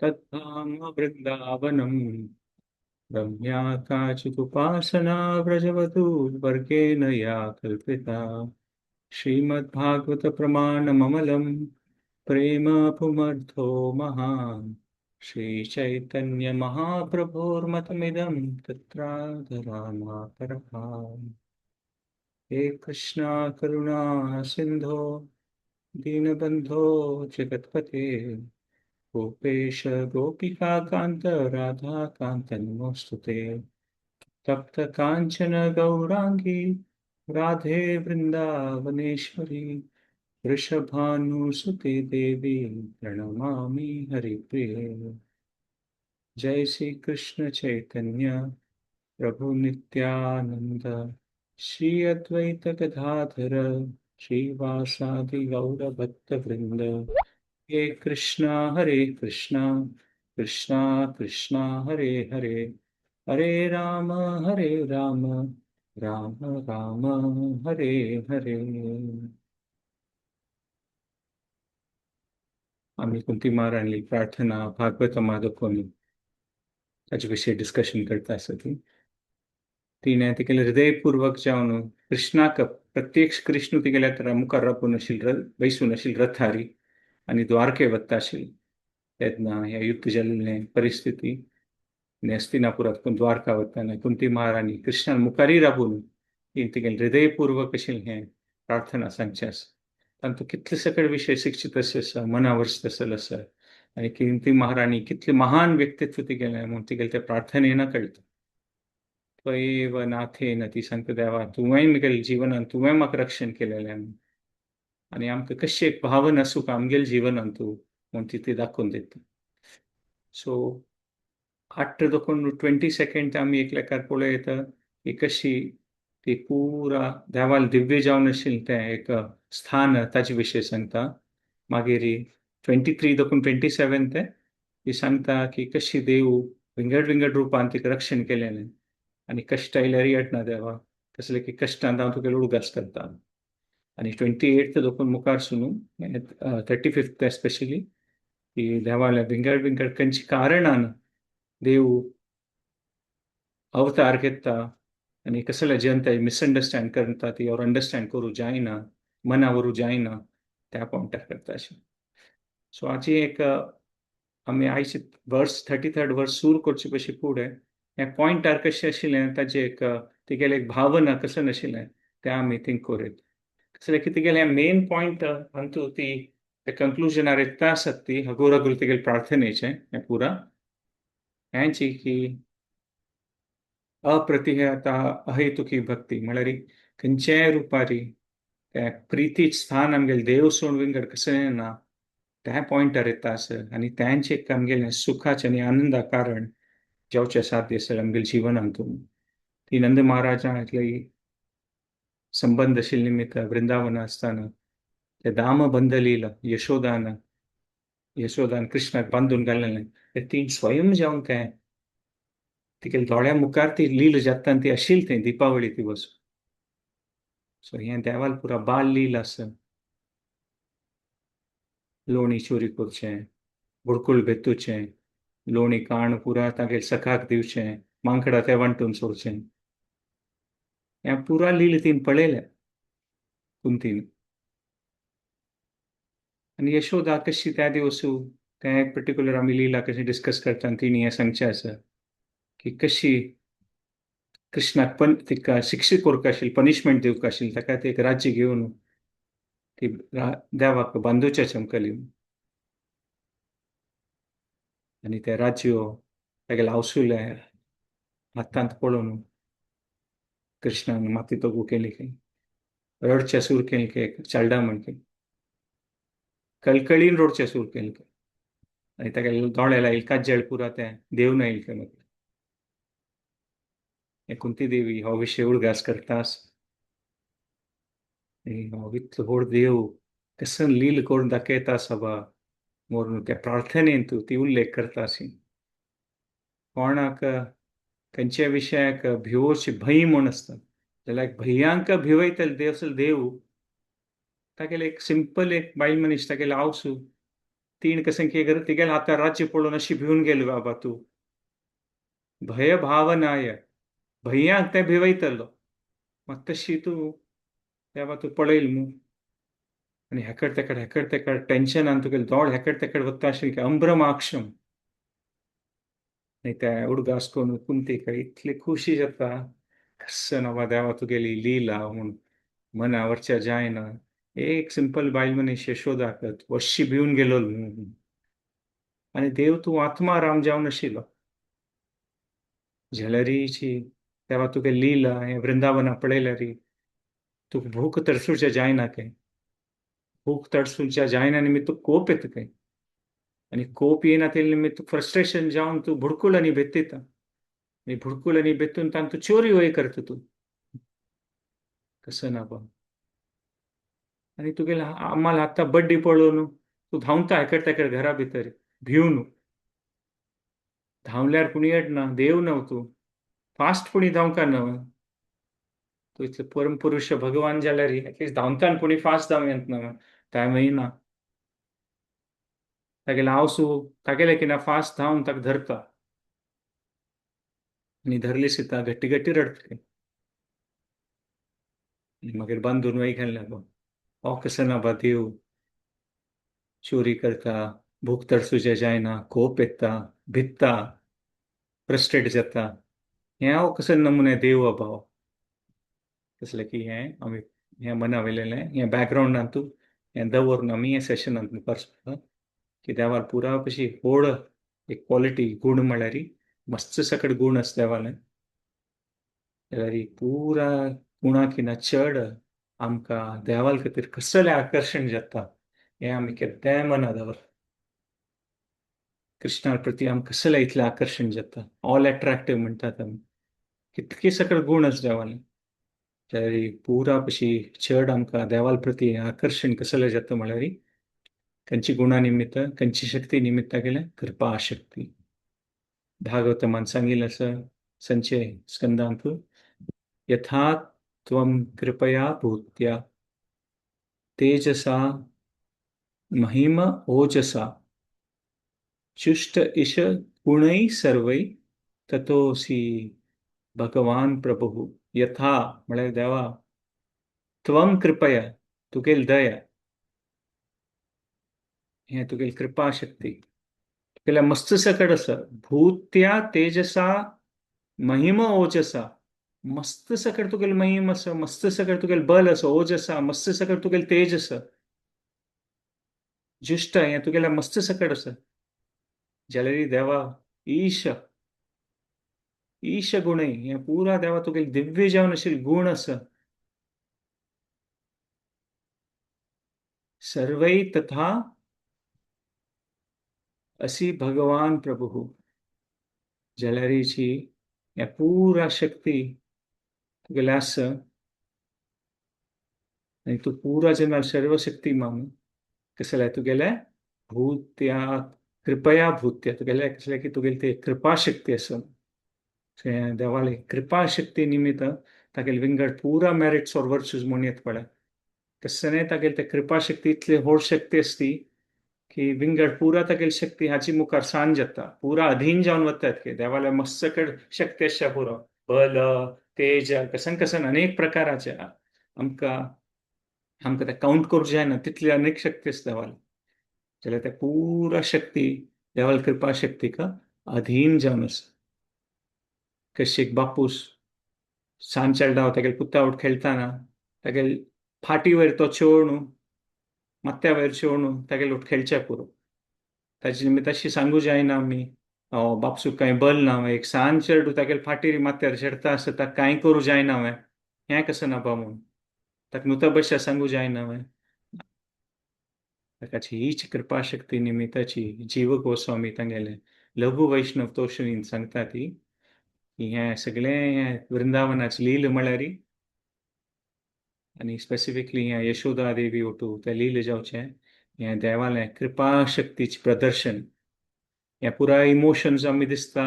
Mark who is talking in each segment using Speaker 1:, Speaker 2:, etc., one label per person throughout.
Speaker 1: तद्धाम वृन्दावनम् रम्या काचिदुपासना व्रजवधू वर्गेण या कल्पिता श्रीमद्भागवतप्रमाणममलम् प्रेम पुमर्थो महान् श्रीचैतन्यमहाप्रभोर्मतमिदं तत्राधरामापरः। हे कृष्णा करुणा सिन्धो दीनबन्धो जगत्पते गोपेश गोपिकान्त राधाकान्त नमोऽस्तुते। तप्त काञ्चन गौराङ्गी राधे वृन्दावनेश्वरी वृषभानुसुते देवी प्रणमामि हरिप्रिये। जय श्री कृष्ण चैतन्य प्रभु नित्यानंद श्री अद्वैत गदाधर श्रीवासादि गौर भक्त वृंद। हे कृष्णा कृष्णा कृष्णा कृष्णा हरे हरे हरे राम राम राम हरे हरे। आम्ही कुंती महाराणी प्रार्थना भागवत माधकोनी त्याच्याविषयी डिस्कशन करता आसतली। तिने तिगेले हृदयपूर्वक जावन कृष्णाक प्रत्यक्ष कृष्ण तिगेल्या तर मुखार रापून बैसून आशिल्ली रथारी आनी द्वारके वता आशिल्ली तेन्ना ह्या युद्ध जाल्ले परिस्थिती हस्तिनापुरात द्वारका वतना कुंती महाराणी कृष्णान मुखारी राबून तिगेले हृदयपूर्वक आशिल्लें हें प्रार्थना सांगचें आसा। तातूंत कितले सकयल विषय शिक्षित आसा मना वरस तसल आसा आनी कुंती महाराणी कितले महान व्यक्तित्व तिगेलें म्हूण तिगेले त्या प्रार्थनेन कळटा। त्वयेव नाथेन ती सांगता देवा तुवें म्हगेल्या जिवनांत तुवें म्हाका रक्षण केलेलें आनी आमकां कशी एक भावना आसूं का आमगेल्या जिवनांत तूं म्हूण ती दाखोवन दिता। सो आफ्टर दोन 20 सेकंड आमी एकल्याकार पळयता की कशी ती पुरा देवाल दिव्य जावन आशिल्लें तें एक स्थान ताचे विशयी सांगता। मागीर 23 दोन 27 ते ती सांगता की कशी देव विंगड विंगड रूपान तिका रक्षण केलेलें आनी कश्ट आयल्यार येटना देवा कसले की कश्टांत हांव तुगेलो उगडास करता। आनी 28 दोन मुखार सुनू 35 स्पेशली की देवाल्या विंगड विंगड खंयच्या कारणान देव अवतार घेता आनी कसले जनता मिसअंडरस्टँड करता ती और अंडरस्टँड करूं जायना मना वरूं जायना त्या पॉइंटार करता अशें। सो हाची एक आमी आयचे वर्स 33 वर्स सुरू करचे पयलीं फुडें हे पॉइंटार कशें आशिल्लें ताचें एक तिगेलें एक भावना कसो नाशिल्लें तें आमी थिंक करीत कसलें की तिगेलें मेन पॉइंट अंतू ती कंक्लुजनार येता आसत ती हगोर हगोर तिगेले प्रार्थनेचें हें पुरा हेंची की अप्रतिहता अहेतुकी भक्ती म्हळ्यार खंयच्याय रुपारी त्या प्रितीच स्थान आमगेलें देव सोडून विंगड कसलें ना त्या पॉइंटार येता आसत आनी तांचें आमगेलें सुखाचें आनी आनंदा कारण जावचें साध्य आसत आमगेल्या जिवनांतून। ती नंद महाराजांतली संबंध आशिल्ले निमित्त वृंदावन आसतना ते दाम बंद लीला यशोदान कृष्णाक बांदून घाल्लेलें तें ती स्वयं जावन तें तिगेल्या दोळ्या मुखार ती लील जाता ती आशिल्ली थंय दिपावळी दिवस। सो हें देवाल पुरा बाल लील आसा। लोणी चोरी करचें बुडकूल बेतूचें लोणी काण पुरा तागेल्या सखाक दिवचें मांकडां तें वांटून सोडचें हें पुरा लील तीन पळयलें कुंतीन। आनी यशोदा कशी त्या दिवसू तें एक पर्टिक्युलर आमी लीला कशी डिस्कस करता आनी तिणी हें सांगचें आसा की कशी कृष्णाक तिका शिक्षा करवंक आशिल्ली पनिशमेंट दिवंक आशिल्ली ताका ती एक राज्य घेवन ती देवाक बांदूचें चमकली आनी तें राज्य तागेलें आवसुलें हातांत पळोवन कृष्णान माती तोगू केली की रडचें सूर केलें की चालडा म्हण की कळकळीन रडचें सूर केलें की आनी तागेले दोळे लायले काज्जळ पुरा तें देव नायले की हे कुंती देवी हो विशय उडगास करतास हो इतलो व्हड देव कसं लील करून दाखयता सभा म्हणून त्या प्रार्थनेन तूं ती उल्लेख करतासी कोणाक खंयच्या विशयाक भिवोची भंय म्हूण आसता जाल्यार भंयांक भिवयतले देव आसलो देव तागेले एक सिंपल एक बायल मनीस तागेले आवसू तीन कसे की तिगेल आता राज्य पळून अशी भिवून गेलो बाबा तू भय भावनाय भैयाक ते भिवयतलो मग तशी तू तेव्हा तू पळयल मू आणि हेकड तेकड टेन्शन आणि तुगेल दोड हेकड तेकड वत्ता आशिल्ली की अम्ब्रमाक्षम नाही त्या उडगा आसकोन कुंती काय इतली खुशी जाता कसं नवा देवा तुगेली लीला म्हणून मनावरच्या जायना एक सिंपल बायल मनीस यशोदाकत वशी भिवून गेलो आणि देव तू आत्मा राम जावन आशिल्लो झलरीची तेव्हा तुगे लीला हे वृंदावना पळयल्यारी तुका भूक तडसूच्या जायना काय भूक तडसूच्या जायना निमित्त तू कोप येत काय आणि कोप येना ते निमित्त फ्रस्ट्रेशन जावन तू भुडकुल आणि बेत्तिता आणि भुडकुल आणि बेतून तान तू चोरी वय करत तू कसं ना बा आणि तुगेला आम्हाला आता बड्डी पळोवन तू धांवता हेकड तेकड घरा भितर भिवन धांवल्यार कुणी येडना देव नव तू फास्ट पुणी धांवका नव तू इथले परमपुरुष भगवान जाल्यार एटलीस्ट धांवतान पुणी फास्ट धांव येत नव टायम येना तागेले हावसू तागेले की ना फास्ट धांवन ताका धरता आणि धरली सीता गट्टी गट्टी रडतली मागीर बांदून वय घालल्या गो हो कसं ना बा देव चोरी करता भूक तडसूचे जायना खोप येता भित्ता फ्रस्ट्रेट जाता हे हांव कसं नमुने देव अभाव कसले की हें आमी हें मना वयलेलें हें बॅकग्रावंडान तूं हें दवरून आमी हें सेशनांत मुखार सरता की देवार पुरा कशी व्हड एक क्वॉलिटी गूण म्हळ्यार मस्त सकट गूण आसा देवाले जाल्यार ही पुरा गुणां चड आमकां देवाल खातीर कसलें आकर्शण जाता हें आमी केद्दाय मना दवर कृष्णा प्रती आमकां कसलें इतलें आकर्शण जाता ऑल अट्रॅक्टिव्ह म्हणटात आमी कितके सकट गूण आसा देवाले जाल्यार ही पुरा कशी चड आमकां देवाल प्रती आकर्शण कसलें जाता म्हळ्यार खंयची गुणां निमित्त खंयची शक्ती निमित्त गेल्या कृपा शक्ती भागवतमान सांगिल्लें आसा संचे स्कंदांत यथा त्वं कृपया भूत्या तेजसा महिम ओजसा चुष्ट इश गुणै सर्वै ततोसी भगवान प्रभु यथा म्हळ्यार देवा त्वं कृपया तुगेल दया हें तुगेल कृपा शक्ती तुगेल्या मस्त सकट आसा भूत्या तेजसा महिम ओजसा मस्त सकट तुगेल महिम आसा मस्त सकट तुगेल बल आसा ओज आसा मस्त सकट तुगेल तेज आसा जुष्ट हें तुगेल्या मस्त सकट आसा जाल्यार देवा ईश ईश गुणय हें पुरा देवा तुगेल दिव्य जावन आशिल्ले गूण आसा सर्वै तथा असी भगवान प्रभु जाल्यार हें पुरा शक्ती तुगेले आसा आनी तूं पुरा जेन्ना सर्वशक्तिमान कसलें तुगेले भूत्या कृपया भूत्या तुगेले कसलें की तुगेली ती कृपा शक्ती आसा देवाली कृपा शक्ती निमित्त तागेले विंगड पुरा मेरिट्स और वर्च्यूज म्हूण येत पळय कसले तागेले ते कृपा शक्ती इतली व्हड शक्ती आसती की विंगड पुरा तागेली शक्ती हाची मुखार सांज जाता पुरा अधीन जावन वतात की देवाले मस्त शक्ती आसच्या पुरो बल तेज कसन कसन अनेक प्रकाराचे आमकां आमकां ते काउंट करूं जायना तितली अनेक शक्ती आसा देवाली जाल्यार त्या पुरा शक्ती देवाल कृपा शक्तीक अधीन जावन आसा कशीक बापूस सांज चेडा तागेले पुतावट खेळटाना तागेले फाटी वयर तो चेवण माथ्या वयर चेवण तागेले खेळचे पुरो ताचे निमित्त अशी सांगू जायना आमी बापसूक कांय बल ना एक सांज चेडू तागेले फाटीर माथ्यार चेडता आसता ताका कांय करूं जायना हांवें हें कसं नाबा म्हूण ताका नुता बशा सांगू जायना हांवें ताकाची हीच कृपा शक्ती निमित्ताची जीव गोस्वामी तांगेले लघु वैष्णव तोषणीन सांगता ती की हें सगळें हें वृंदावनाची लील म्हळ्यार आनी स्पेसिफिकली हें यशोदा देवी ओटू तें लील जावचें हें देवालें कृपा शक्तीचें प्रदर्शन हें पुराय इमोशन्स आमी दिसता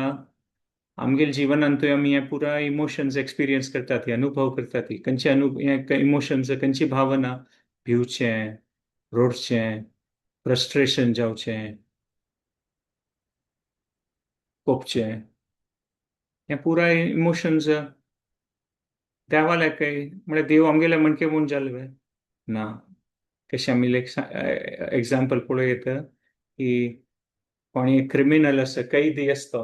Speaker 1: आमगेल जिवनांतूय आमी हें पुराय इमोशन्स एक्सपिरियन्स करतात अनुभव करतात खंयचे इमोशन्स खंयची भावना भिवचें रडचें फ्रस्ट्रेशन जावचें, कोपचें, हे पुराय इमोशन्स देवाले काही म्हणजे देव आमगेले मणके म्हूण जाल्ले ना. कशें आमी लायक एग्जाम्पल पळयत की कोणी क्रिमिनल आसा, कैदी आसता,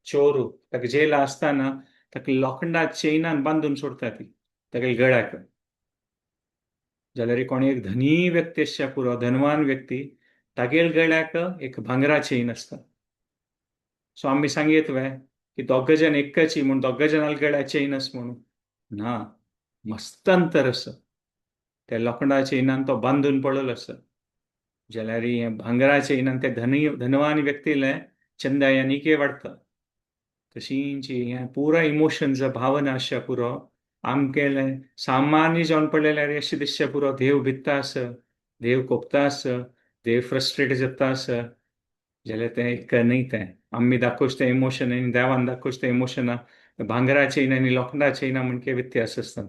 Speaker 1: चोर, ताका जेला आसतना ताका लोखंडा चेनान बांदून सोडता ती तागेल्या गळ्याक. जाल्यार कोणी एक धनी व्यक्ती आसच्या पुरो धनवान व्यक्ती तागेल्या गळ्याक एक भांगरा चेन आसता. सो आमी सांगीत वे की दोग जण एक्काची म्हूण दोग जणांच्या गळ्याक चेन आस म्हणून ना. मस्त अंतर आसा. त्या लोखंडा चेनान तो बांदून पडलेलो आसा. जाल्यार हे भांगरा चेनान ते धनवान व्यक्तीले चंदायानिके वाडटा. तशींच हे पुरा इमोशन्स भावना आसच्या पुरो आमगेले सामान्य जावन पडलेल्यार अशें दिसचें पुरो देव भित्ता आसा, देव कोपता आसा, देव फ्रस्ट्रेट जाता आसा. जाल्यार तें इतकें न्हय. तें आमी दाखोवच तें इमोशन आनी देवान दाखोवच तें इमोशना भांगरा चेन आनी लोखंडा चेना म्हणके व्यत्यास आसता.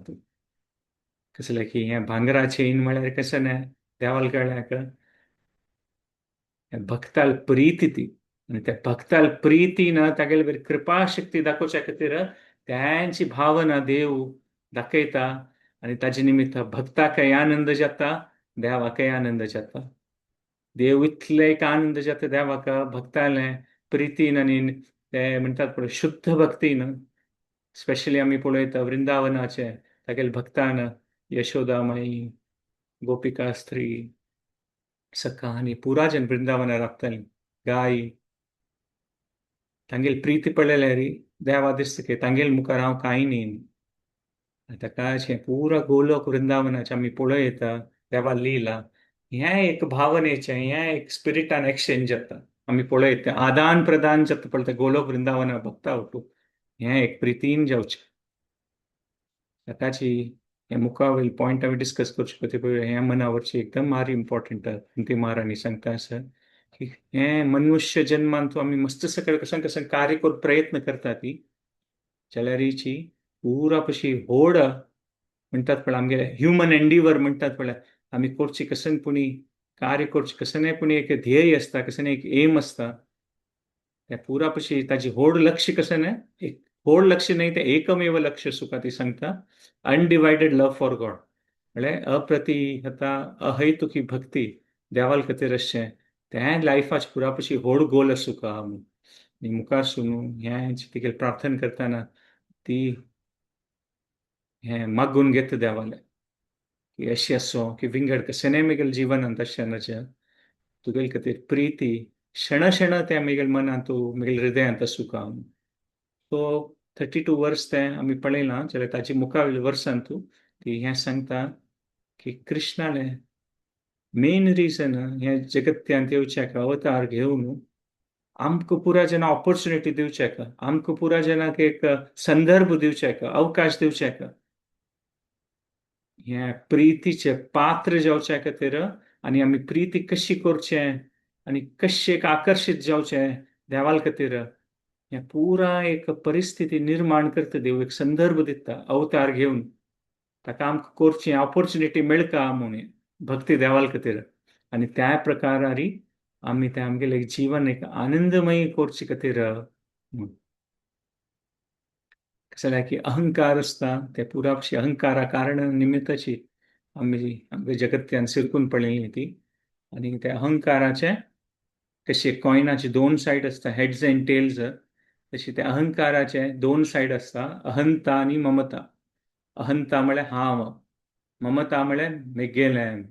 Speaker 1: कसलें की हें भांगरा चेन म्हळ्यार कशें न्हय देवाल गळ्याक भक्ताल प्रीती ती आणि त्या भक्ताल प्रीतीनं तागेले बरी कृपा शक्ती दाखोवच्या खातीर त्यांची भावना देव दाखयता आणि ताजे निमित्त भक्ताकय आनंद जाता, देवाकय आनंद जाता. देव इतले एक आनंद जाता देवाक भक्ताले प्रितीन आणि ते म्हणटात पळय शुद्ध भक्तीन. स्पेशली आमी पळयता वृंदावनाचे तागेले भक्तान यशोदामाई, गोपिका स्त्री, सखा आणि पुरा जन वृंदावन राबताली गाय तांगेली प्रीती पळयल्यार देवा दिसता की तांगेले मुखार हांव कांय न्ही. ताका पुरा गोलोक वृंदावनाचे आमी पळयता देवा लिला हें एक भावनेचें हें एक स्पिरिटान एक्सचेंज जाता. आमी पळयता आदान प्रदान जाता पळय ते गोलोक वृंदावना भक्ता वटू हें एक प्रितीन जावचें. ताकाची हे मुखावेल पॉयंट आमी डिस्कस करचे पळय हें मनावरची एकदम मारी इम्पॉर्टंट कुंती महाराणी सांगता आसा की हें मनुष्य जन्मान तूं आमी मस्त सकयल कसं कसं कार्य करून प्रयत्न करता ती जाल्यार हिची पुरा कशी होड म्हणटात पळय आमगे ह्युमन एंडिवर म्हणटात पळय आमी करची कसन पुणी कार्य करची कसं पुणी एक ध्येय असता कसं एक एम असता. त्या पुरा पशी ताची होड लक्ष कसं एक होड लक्ष नाही ते एकमेव लक्ष सुका ती सांगता अनडिवायडेड लव्ह फॉर गॉड म्हळ्यार अप्रतिहता अहैतुकी भक्ती देवाल खातीर अशें तें लायफाची पुरा पशी होड गोल सुका आनी मुखार सुनू हें तिगेल प्रार्थना करतना ती हें मागून घेता देवाले की अशें आसो की विंगड कसं म्हगेल जिवनांत अशें नजें तुगेल खातीर प्रीती क्षण क्षण ते म्हगेल मनांत तूं म्हगेल हृदयांत सुका. सो 32 वर्स तें आमी पळयलां जाल्यार ताची मुखावेल वर्सान तूं ती हें सांगता की कृष्णाले मेन रिजन हें जगत्यांत येवच्याक अवतार घेवन आमकां पुरा जना ऑपॉर्च्युनिटी दिवच्याक आमकां पुरा जनाक एक संदर्भ दिवच्याक अवकाश दिवच्याक हे प्रितीचे पात्र जावच्या खातीर आनी आमी प्रीती कशी करचें आनी कशें एक आकर्शीत जावचें देवाल खातीर हें पुरा एक परिस्थिती निर्माण करता देव एक संदर्भ दिता अवतार घेवन ताका आमकां करचें ऑपॉर्च्युनिटी मेळटा म्हणून भक्ती देवाल खातीर आनी त्या प्रकारारी आमी तें आमगेलें जीवन एक आनंदमय करचे खातीर कसं की अहंकार असता ते पुरापशी अहंकारा कारण निमित्ताची आम्ही आमच्या जगत्यान शिरकून पडलेली ती आणि त्या अहंकाराचे कशी कॉइनाची दोन साईड असता हेड्स अँड टेल्स तशी त्या अहंकाराचे दोन साईड असता अहंता आणि ममता. अहंता म्हळ्यार हांव ममता म्हळ्यार मेगेलें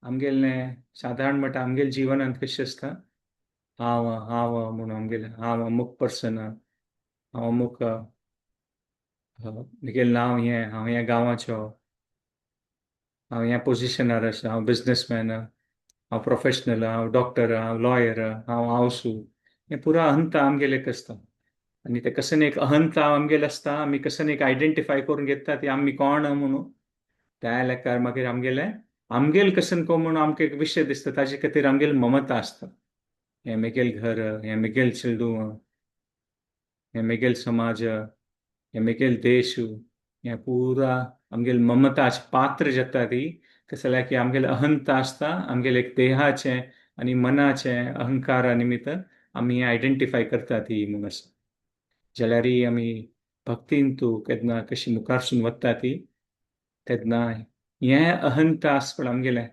Speaker 1: आमगेलें साधारण म्हणटा आमगेले जिवनांत कशें असता हांव हांव म्हणून आमगेलें हांव अमूक पर्सन हांव अमूक म्हगेलें नांव हें हांव ह्या गांवाचो हांव ह्या पोजिशनार आसा हांव बिजनसमॅन हांव प्रोफेशनल हांव डॉक्टर हांव लॉयर हांव हावसू हें पुरो अहंता आमगेलें एक आसता आनी ते कसन एक अहंता आमगेलें आसता आमी कसन एक आयडेंटिफाय करून घेता ती आमी कोण म्हणून त्या लेकार मागीर आमगेल कसन को म्हणून आमकां एक विशय दिसता ताजे खातीर आमगेली ममता आसता हें म्हगेल घर हें म्हगेल चेडूं हें म्हगेल समाज हें म्हगेल देश हें पुरा आमगेल ममताच पात्र जाता ती कसं जाल्यार की आमगेले अहंता आसता, आमगेले एक देहाचे आनी मनाचे अहंकारा निमित्त आमी आयडेंटिफाय करतात ही म्हणून आसा. जाल्यार ही आमी भक्तीन तूं केन्ना कशी मुखारसून वता ती तेन्ना हे अहंता आसपण आमगेले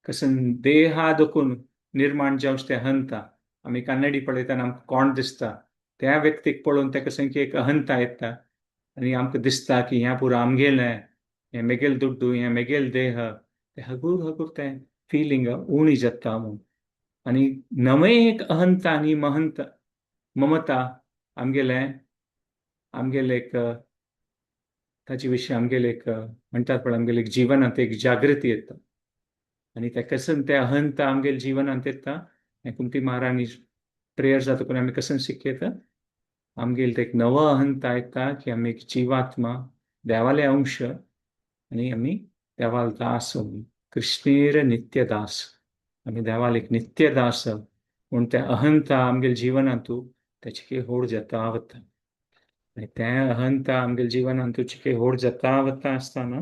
Speaker 1: कसन देहा देखून निर्माण जावंच ते अहंता. आमी कन्नडी पळयतना आमकां कोण दिसता त्या व्यक्तीक पळोवन तेका संख्य एक अहंता येता आनी आमकां दिसता की हें पुरो आमगेलें, हें मेगेल दुड्डू, हें मेगेल देह, ते हगूर हगूर तें फिलींग उणी जाता म्हूण. आनी नवें एक अहंता आनी महंत ममता आमगेले एक ताचे विशीं आमगेले एक म्हणटात पळय आमगेले एक जिवनांत एक जागृती येता आनी ते कसन ते अहंता आमगेल्या जिवनांत येता हें कुंती महारानी प्रेयर जातकून आमी कसन शिकयता आमगेले एक नवो अहंता येता की आमी एक जिवात्मा देवाले अंश आनी आमी देवाल दास कृष्णेर नित्य दास आमी देवाल एक नित्य दास पूण ते अहंता आमगेल्या जिवनांतू तेची होड जाता वता आनी तें अहंता आमगेल्या जिवनांतू चिके होड जाता वता आसतना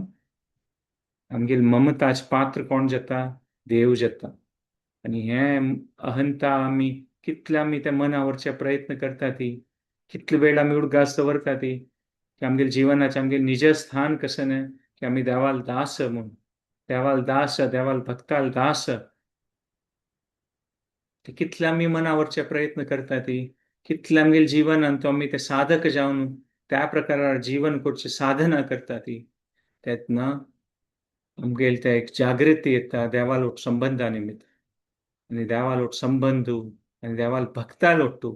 Speaker 1: आमगेल ममताच पात्र कोण जाता देव जाता आनी हें अहंता आमी कितले आमी त्या मनावरचे प्रयत्न करता ती कितले वेळ आमी उडगास दवरता ती की आमगेल्या जिवनाचें आमगेलें निज स्थान कशें न्हय की आमी देवाल दास म्हूण देवाल दास देवाल भक्ताल दास ते कितले आमी मनावरचे प्रयत्न करता ती कितले आमगेल्या जिवनांत आमी ते साधक जावन त्या प्रकारार जीवन करचे साधना करता ती तेन्ना आमगेले ते एक जागृती येता देवालोट संबंधा निमित्त आनी देवालोट संबंधू आनी देवाल भक्तालोट तूं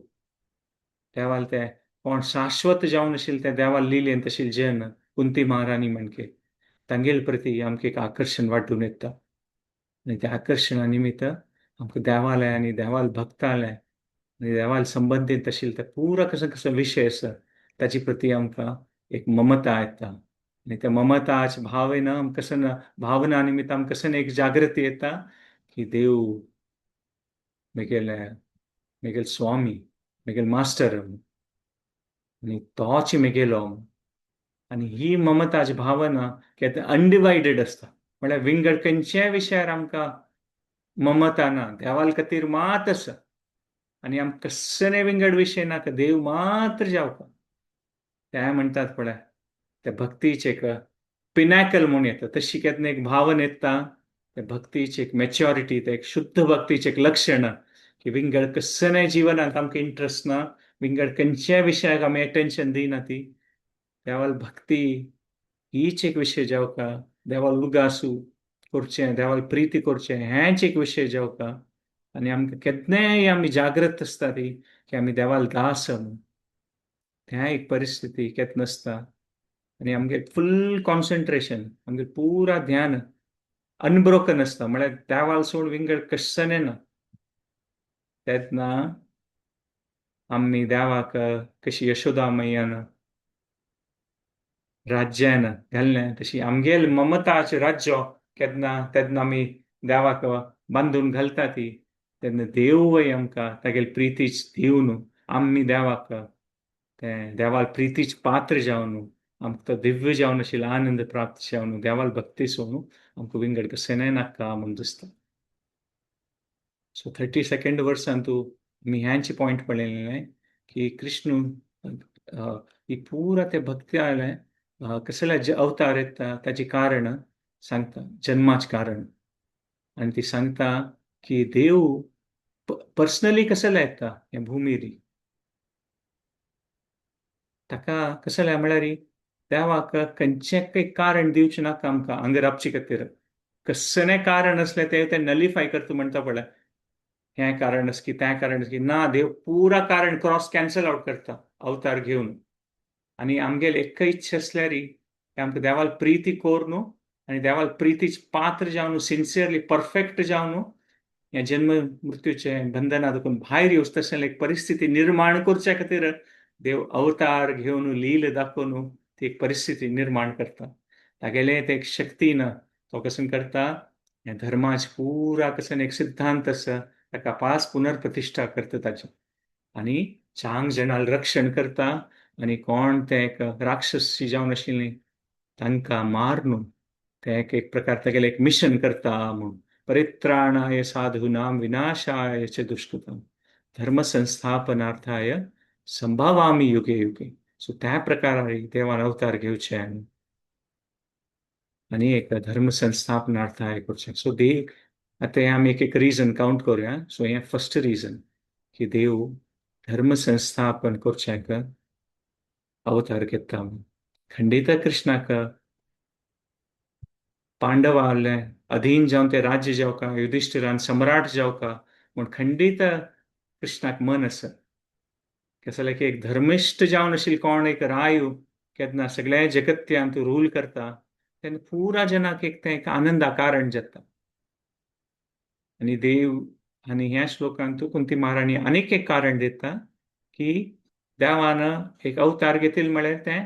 Speaker 1: देवाल ते कोण शाश्वत जावन आशिल्ले ते देवाल लिलेंत आशिल्ले जन कुंती महारानी म्हणके तांगेल प्रती आमकां एक आकर्शण वाडून येता आनी त्या आकर्शणा निमित्त आमकां देवालय आनी देवाल भक्तालय आनी देवाल संबंदीत आशिल्ले ते पुरो कसो कसो विशय आसा ताचे प्रती आमकां एक ममता येता आनी त्या ममताच्या भावना कसन भावना निमित्त आमकां कसन एक जागृती येता की देव मेगेल स्वामी मेगेल मास्टर आनी तोच मेगेलो आनी ही ममताची भावना केन्ना अनडिवायडेड आसता म्हळ्यार विंगड खंयच्याय विशयार आमकां ममता ना देवाल खातीर मात आसा आनी आमकां कसले विंगड विशय नाका देव मात्र जावपा ते म्हणटात पळय ते भक्तीचे एक पिनॅकल म्हणून येता तशी केन्ना एक भावना येता ते भक्तीची एक मॅच्युरिटी ते एक शुद्ध भक्तीचे एक लक्षण की विंगड कसले जिवनांत आमकां इंट्रस्ट ना विंगड खंयच्याय विशयाक आमी एटेन्शन दिना ती देवाल भक्ती हीच एक विशय जावका देवाल उगासू करचें देवाल प्रिती करचें हेंच एक विशय जावका आनी आमकां केन्नाय आमी जागृत आसता ती की आमी देवाल दास म्हणून त्या एक परिस्थिती केन्ना नासता आनी आमगे फुल कॉन्सन्ट्रेशन आमगे पुरा ध्यान अनब्रोकन आसता म्हळ्यार देवाल सोड विंगड कशेंय ना तेन्ना आमी देवाक कशी यशोदा मैयान राज्यान घाललें तशी आमगेल ममताचें राज्य केन्ना तेन्ना आमी देवाक बांदून घालता ती तेन्ना देवूय आमकां तागेले प्रितीच दिवन आमी देवाक तें देवाल प्रितीच पात्र जावन आमकां तो दिव्य जावन आशिल्लो आनंद प्राप्त जावन देवाल भक्ती सोडून आमकां विंगड कसलेंय नाका म्हूण दिसता सो 32nd वर्सान तूं मी ह्यांची पॉइंट पळयलें की कृष्ण ही पुरा ते भक्ती आयलें कसले अवतार येता ताची कारण सांगता जन्माचे कारण आनी ती सांगता की देव पर्सनली कसले येता हे भुमीर ताका कसले म्हळ्यार देवाक खंयचें कारण दिवचें नाका आमकां हांगा रावचे खातीर कसलें कारण असलें ते नलिफाय करता म्हणटा पळय हें कारण आस की तें कारण आस की ना देव पुरा कारण क्रॉस कॅन्सल आउट करता अवतार घेवन आनी आमगेले एक इच्छा आसल्यार आमकां देवाल प्रिती कोर न्हू आनी देवाल प्रितीच पात्र जावन सिन्सियरली परफेक्ट जावन हे जन्म मृत्यूचे बंधना देखून भायर येवच तशें एक परिस्थिती निर्माण करचे खातीर देव अवतार घेवन लील दाखोवन ती एक परिस्थिती निर्माण करता तागेले ते एक शक्तीन तो कसन करता हे धर्माचे पुरा कसन एक सिद्धांत आसा ताका पास पुनर्प्रतिश्ठा करता ताचे आनी चांग जणाल रक्षण करता आनी कोण ते एक राक्षसी जावन आशिल्लीं तांकां मारून ते एक प्रकार तेगेलें एक मिशन करता म्हणून परित्राणाय साधूनां विनाशाय च दुष्कृतम धर्म संस्थापनार्थाय संभावामी युगे युगे. सो त्या प्रकारे देवान अवतार घेवचे आणि एक धर्म संस्थापनार्थाय करचे. सो देव आता आमी एक रिजन काउंट करूया. सो हे फर्स्ट रिजन की देव धर्म संस्थापन करचेक अवतार घेता. खंडित कृष्णाक पांडवाले अधीन जावन ते राज्य जावका युधिष्ठिरान सम्राट जावका म्हूण खंडीत कृष्णाक मन आसा. कसं की एक धर्मिष्ठ जावन आशिल्लो कोण एक रायू केन्ना सगळ्या जगत्यान तूं रूल करता तेन्ना पुरा जनाक एक ते एक आनंदा कारण जाता. आणि देव आणि ह्या श्लोकांत तूं कुंती महाराणी अनेक एक कारण दिता की देवान एक अवतार घेतिल म्हळ्यार ते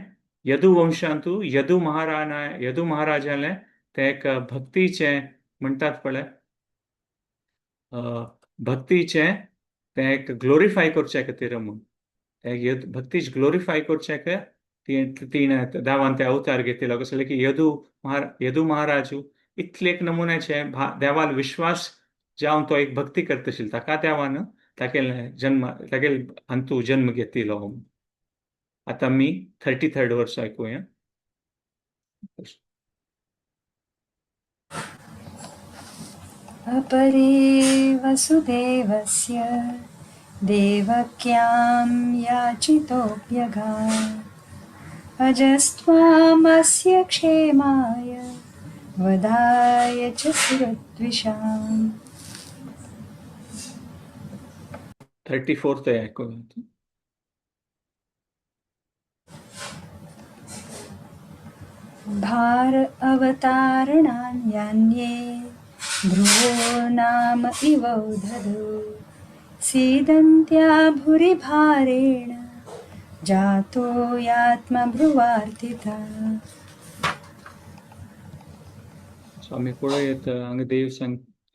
Speaker 1: यदुवंशांतू यदु महाराजाले ते एक भक्तीचे म्हणटात पळय भक्तीचे ते एक ग्लोरिफाय करचे खातीर म्हणून भक्तीच ग्लोरिफाय करचेक तीन देवान ते अवतार घेतिलो. कसले की यदु महाराजू इतले एक नमुन्याचे देवाल विश्वास जावन तो एक भक्ती करतशील ताका देवान तागेले अंतू जन्म घेतिलो. आता मी 33rd वर्स ऐकूया.
Speaker 2: अपरे वसुदेवस्य देवक्यां याचितोऽप्यगात् अजस्त्वामस्य क्षेमाय वधाय च सुरद्विषाम्.
Speaker 1: 34th ऐकूया.
Speaker 2: भार अवतारणान्यान्ये ध्रुवो नाम इवौधदो सीदन्त्या भूरि भारेण जातो यात्मभ्रुवार्थिता.
Speaker 1: स्वामी पुढे येत हांगा देव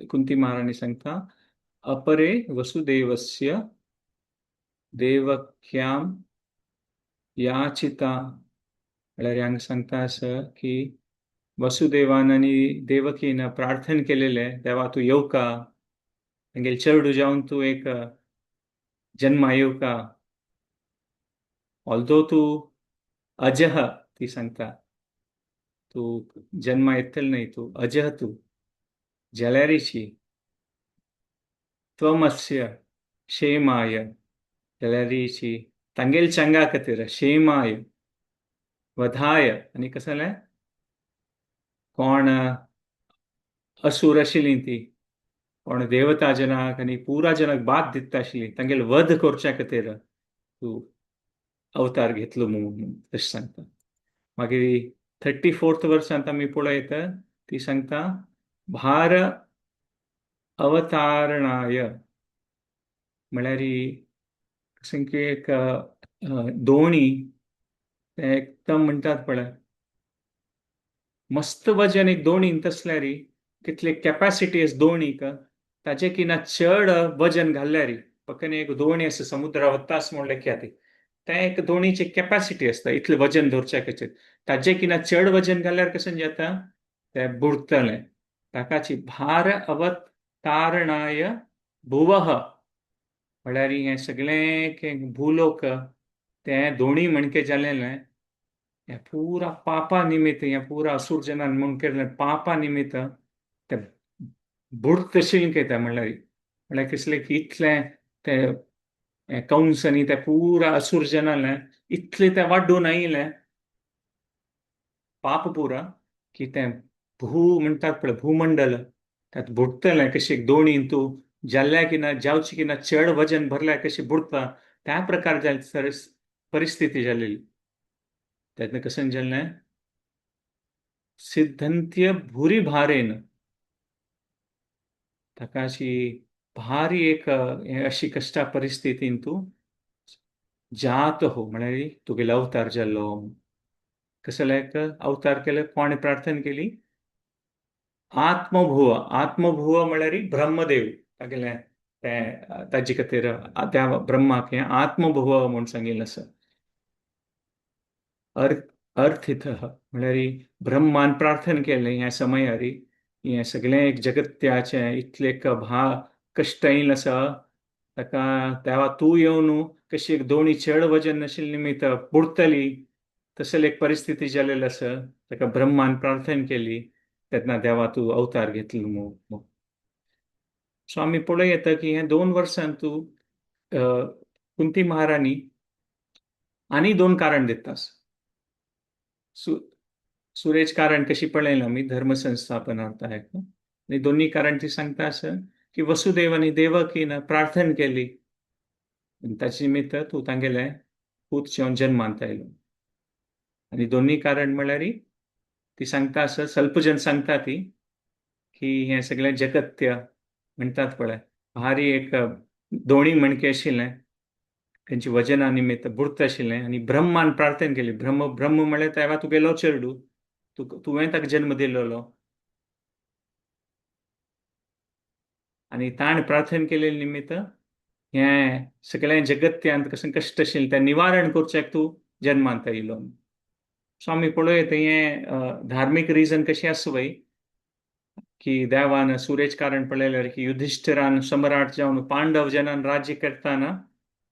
Speaker 1: कुंती महाराणी सांगता अपरे वसुदेवस्य देवक्यां याचिता म्हळ्यार हांगा सांगता असं की वसुदेवान आणि देवकीन प्रार्थना केलेले देवा तू येवका तांगेले चेडूं जावन तू एक जन्मा येवका ऑल्दो तू अजह ती सांगता तू जन्मा येतल नाही तू अजह तू जल्यारीची त्वमस्य क्षेमाय जल्यारीची तांगेल चंगा खातीर क्षेमाय वधाय आणि कसं कोण असुर आशिल्लीं ती कोण देवता जनाक आनी पुरा जनाक बाद दिता आशिल्लीं तांगेले वध करच्या खातीर तूं अवतार घेतलो म्हणून तशें सांगता. मागीर 34th वर्सांत आमी पळयत ती सांगता भार अवतारणाय म्हळ्यार एक दोणी एकदम म्हणटात पळय मस्त वजन एक दोणीन तसल्यार कितले कॅपॅसिटी आसा दोणीक ताचे किना चड वजन घाल्ल्यार फकत एक दोणी आसा समुद्रा वता आसा म्हणलें ख्याती ते एक दोणीची कॅपॅसिटी आसता इतलें वजन धरच्या खातीर ताचे किना चड वजन घाल्ल्यार कशें जाता ते बुडतलें. ताकाची भार अवतारणाय भुवः म्हळ्यार हें सगळें भूलोक ते दोणी म्हणके जालेलें हे पुरा पापा निमित्त हे पुरा असुर जनान म्हूण केल्लें पापा निमित्त ते बुडत शिंकता म्हळ्यार कसलें की इतलें ते कंस आनी ते पुरा असुर जनालें इतलें ते वाडून आयिल्लें पाप पुरा की ते म्हणटात पळय भूमंडल त्यात बुडतलें कशें दोणीन तूं जाल्ल्या किना जावची किना चड वजन भरल्यार कशें बुडता त्या प्रकार परिस्थिती जाल्ली. त्यातनं कसं जाल्लें सिद्धंत्य भूरी भारेन ताका अशी भारी एक अशी कष्टा परिस्थितीन तूं जात हो म्हळ्यार तुगेलो अवतार जाल्लो. कसं अवतार केले कोणे प्रार्थना केली आत्मभुव म्हळ्यार ब्रह्मदेव तागेलें ताजे खातीर त्या ब्रह्माक हें आत्मभुव म्हूण सांगिल्लें आसा. अर्थीतः म्हळ्यार ब्रह्मान प्रार्थना केलें ह्या समयार हें सगळें एक जगत्याचें इतलें कश्ट येयलें आसा ताका देवा तूं येवन कशी एक दोणी चड वजन नाशिल्ली निमित्त बुडतली तसली एक परिस्थिती जाल्ली आसा ताका ब्रह्मान प्रार्थना केली तेन्ना देवा तूं अवतार घेतलो म्हणून सो आमी पळय येता की हे 2 वर्सां तूं कुंती महाराणी आनी 2 कारण दितास सुरेश कारण कशी पळयलें आमी धर्म संस्थापनार्थाक आनी दोन्ही कारण ती सांगता असं की वसुदेव आणि देवकीन प्रार्थना केली आणि ताचे निमित्त तूं तांगेले पूत जेवन जन्मांत आयलो आणि दोन्ही कारण म्हळ्यार ती सांगता असं स्वल्पजन सांगता ती की हे सगळें जगत्य म्हणटात पळय भारी एक दोणी मणके आशिल्लें त्यांची वजना निमित्त बुडत आशिल्लें आनी ब्रह्मान प्रार्थना केली ब्रह्म म्हळ्यार तेवा तुगेलो चेडूं तुवें ताका जन्म दिलेलो आणि ताण प्रार्थना केले निमित्त हें सगळें जगत्यांत कसं कश्ट आशिल्लें तें निवारण करचेक तूं जन्मांत आयलो सो आमी पळयत हें धार्मीक रिजन कशी आसुवय की देवान सुरेश कारण पळयल्यार की युधिष्ठिरान सम्राट जावन पांडव जनान राज्य करताना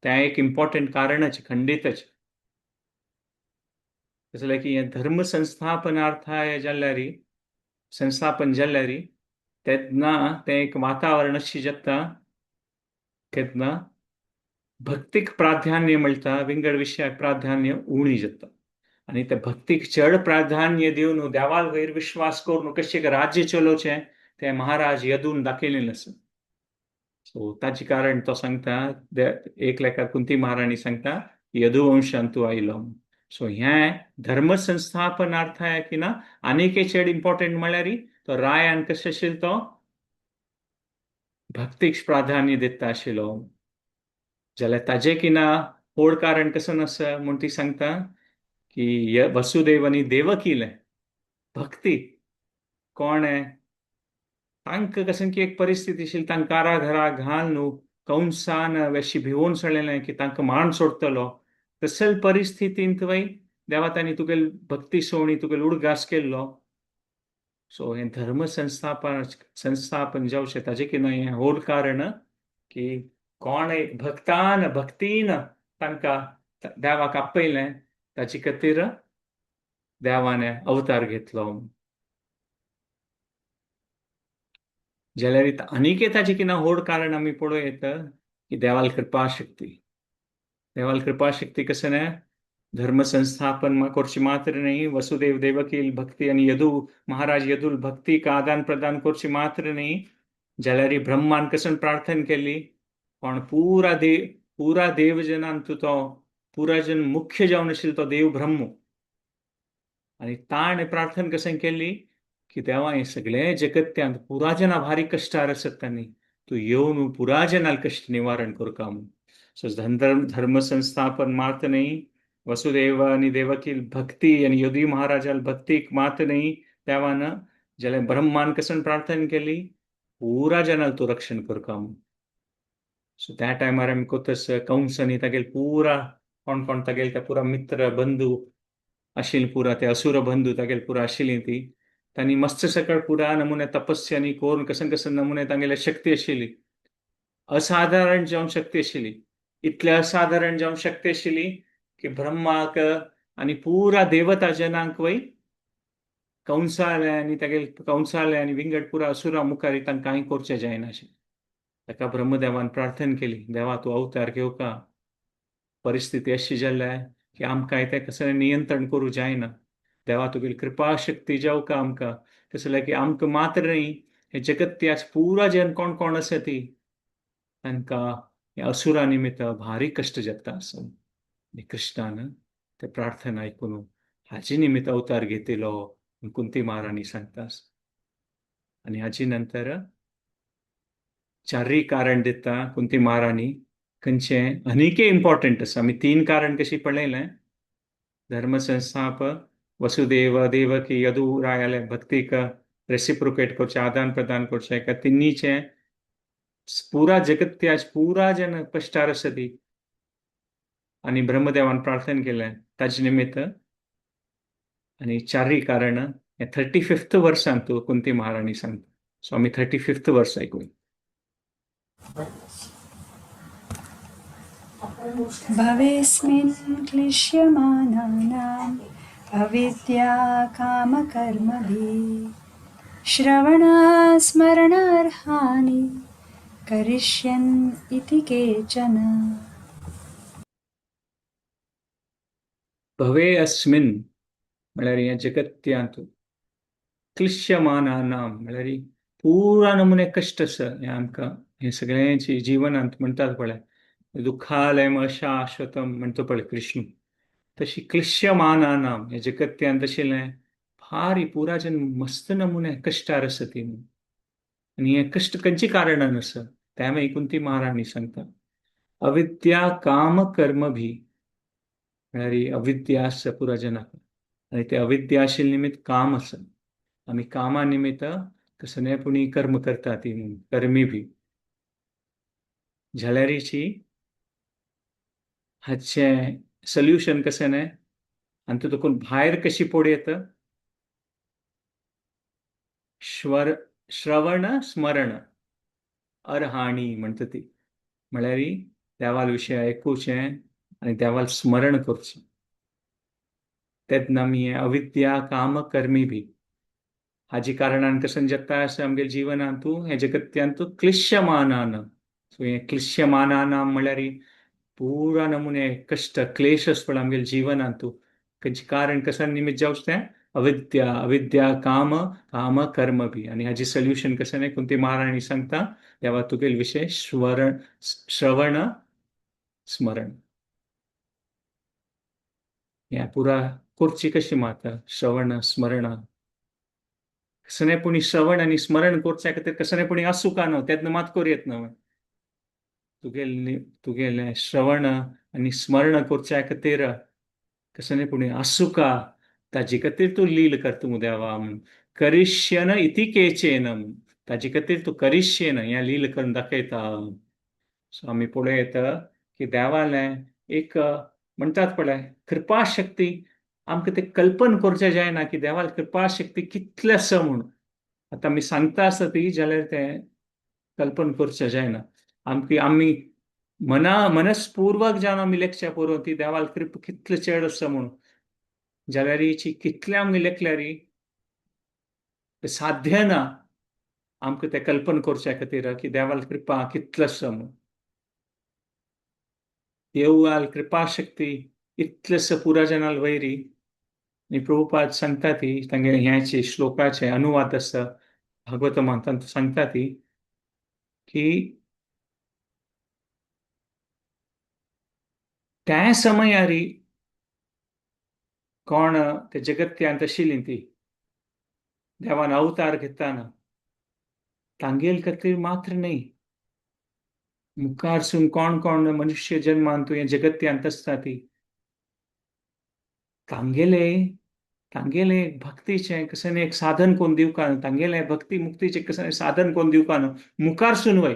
Speaker 1: तें एक इम्पॉर्टंट कारणच खंडीतच कसलें की हें धर्म संस्थापनार्थाय जाल्ल्यार संस्थापन जाल्ल्यार तेन्ना तें एक वातावरण अशी जाता केन्ना भक्तीक प्राधान्य मेळटा विंगड विशयाक प्राधान्य उणी जाता आणि त्या भक्तीक चड प्राधान्य दिवन देवा वयर विश्वास करून कशें राज्य चलोवचें तें महाराज यदून दाखयलेलें आसा सो ताचे कारण तो सांगता एक लेखार कुंती महाराणी सांगता यदुवंशांत तूं आयलो सो हें धर्म संस्थापनार्थाय की ना आनीक एक चड इम्पॉर्टंट म्हळ्यार तो रायान कशें आशिल्लो तो भक्तीक प्राधान्य दिता आशिल्लो जाल्यार ताजे किना व्हड कारण कसं आसा म्हूण ती सांगता की वसुदेव आनी देवकीलें भक्ती कोण तांकां कशें की एक परिस्थिती आशिल्ली तांकां कारागृहाक घाल न्हू कंसान अशी भिवून सडलेलें की तांकां मारण सोडटलो तसले परिस्थितींत वय देवा तांणी तुगेली भक्ती सोवणी तुगेलो उडगास केल्लो सो हें धर्म संस्थापन जावचें ताजें कितें हें व्हड कारण की कोण भक्तीन तांकां देवाक आपयलें ताचे खातीर देवान अवतार घेतलो जाल्यार आनीक ताजें कितें व्हड कारण आमी पळयत की देवाल कृपा शक्ती कशें धर्म संस्थापन करची मात्र न्ही वसुदेव देवकी भक्ती आणि महाराज यदूल भक्तीक आदान प्रदान करची मात्र न्ही जाल्यार ब्रह्मान कसन प्रार्थना केली पण पुरा देवजनांत तो पुराजन मुख्य जावन आशिल्लो तो देव ब्रह्म आणि ताण प्रार्थना कशें केली की देवा हें सगळें जगत्यांत पुराजना भारी कश्टार आसत तांणी तूं येवन पुराजनाल कश्ट निवारण करता म्हणून सो धर्म संस्थापन मात न्ही वसुदेव आणि देवकी भक्ती आणि यदू महाराजाल भक्तीक मात न्ही देवान जाल्यार ब्रह्मान कसन प्रार्थना केली पुरा जनाल तूं रक्षण करता म्हणून सो त्या टायमार आमी कोतस कंसांनी तागेले पुरा कोण तागेले ते पुरा मित्र बंधू आशिल्ली पुरा ते असुर बंधू तागेले पुरा आशिल्लीं ती तांणी मस्त सकळ पुरा नमुने तपस्यांनी करून कसन नमुने तांगेले शक्ती आशिल्ली असाधारण जावन शक्ती आशिल्ली इतले असाधारण जावन शक्ती आशिल्ली की ब्रह्माक आनी पुरा देवता जनांक वय कंसाले आनी तागेले कंसाले आनी विंगड पुरा असुरा मुखार तांकां कांय करचें जायनाशिल्लें ताका ब्रह्मदेवान प्रार्थना केली देवा तूं अवतार घेवका परिस्थिती अशी जाल्या की आमकां तें कसलें नियंत्रण करूं जायना देवा तुगेली कृपा शक्ती जावका आमकां कसलें की आमकां मात्र न्ही हे जगत्याच पुरा जन कोण आसा ती तांकां हे असुरा निमित्त भारी कश्ट जाता आसा कृष्णान ते प्रार्थना आयकून हाचे निमित्त अवतार घेतिलो कुंती महाराणी सांगतास आणि हाचे नंतर चारय कारण दिता कुंती महाराणी खंयचें आनीकय इम्पॉर्टंट आसा आमी 3 कारण कशी पळयलें धर्म संस्थाप वसुदेव देवकी यदू रायाले भक्तीक रेसिप्रोकेट करचें आदान प्रदान करचें एका तिन्नीचें पुरा जगत्याच पुरा जन कश्टार आसा ती आणि ब्रह्मदेवान प्रार्थना केलें ताजे निमित्त आणि चारही कारण हे 35th वर्सान तू कुंती महाराणी सांगता. सो आम्ही 35th वर्स ऐकूया.
Speaker 2: भवेस्मिन् क्लिश्यमानानाम् अविद्या कामकर्मभिः श्रवणास्मरणार्हानि करिष्यन् इति केचन.
Speaker 1: भवे अस्मिन म्हळ्यार या जगत्यांत क्लिश्यमानानाम म्हळ्यार पुरा नमुने कष्ट आसा हे आमकां हे सगळ्यांची जिवनांत म्हणटात पळय दुःखालयम अशाश्वतम म्हणतो पळय कृष्ण तशी क्लिश्यमानानाम हे जगत्यांत आशिल्लें भारी पुरा जन मस्त नमुने कश्टार आसा ती आणि हे कष्ट खंयची कारणान आसा ते आमी कुंती महाराणी सांगता. अविद्या काम कर्म भी म्हळ्यार अविद्या आसा पुरा जनाक आणि ते अविद्या आशिल्ले निमित्त काम आसा. आम्ही कामानिमित्त कसनेपुणी कर्म करता ती कर्मी भी झाल्यारीची हाचे सोल्युशन कशें न्हय आनी तूं देखून भायर कशी पडयत श्रवण स्मरण अर्हाणी म्हणटा ती म्हळ्यार देवाल विशय आयकुचें आनी देवाल स्मरण करचें तेन्ना आमी हें अविद्या काम कर्मी भी हाजी कारणान कसन जाता असं आमगे जीवनांत हे जगत्यांत क्लिश्यमानान सो हे क्लिश्यमानानाम म्हळ्यार पुरा नमुने कष्ट क्लेश आसपण आमगे जीवनांत खंयचे कारण कसन निमित्त जावच तें अविद्या अविद्या काम काम कर्म भी आणि हाजी सोल्युशन कशें न्हय कुंती महाराणी सांगता देवा तुगेल विशय श्रवण स्मरण हे पुरा करची कशी मात श्रवण स्मरण कसनेपुणी श्रवण आणि स्मरण करच्या खातीर कसनेपुणी आसूं न्हू तेन्ना मात करूं न्हू तुगेलें श्रवण आनी स्मरण करच्या खातीर कसनेपुणी आसूं ताजे खातीर तूं लील करता देवा म्हूण करिष्यन इति केचेन ताजे खातीर तूं करिष्येन हें लील करून दाखयता. सो आमी पळयत की देवालें एक म्हणटात पळय कृपा शक्ती आमकां ते कल्पन करचें जायना की देवाल कृपा शक्ती कितले आसा म्हूण आतां आमी सांगता आसता ती जाल्यार तें कल्पन करचें जायना आमी मनस्पूर्वक जावन आमी लेखच्या पळोवन ती देवाल कृपा कितले चड आसा म्हूण जाल्यार हिची कितले आमी लेखल्यार साध्य ना आमकां तें कल्पन करच्या खातीर की देवाल कृपा कितलो आसा म्हूण देवाल कृपा शक्ती इतले आसा पुरा जनाल वैरी आणि प्रभुपाद सांगता ती तांगे ह्याचे श्लोकाचे अनुवाद आसा भागवतमांत तांतूं सांगता ती की त्या समयार कोण ते जगत्यांत आशिल्लीं ती देवान अवतार घेताना तांगेल खातीर मात्र न्हय मुखारसून कोण कोण मनुष्य जन्मान तूं हे जगत्यांत आसता ती तांगेले भक्तीचें कशें एक साधन कोण दिवका न्हू तांगेले भक्ती मुक्तीचें कशें साधन कोण दिवका न्हू मुखारसून वय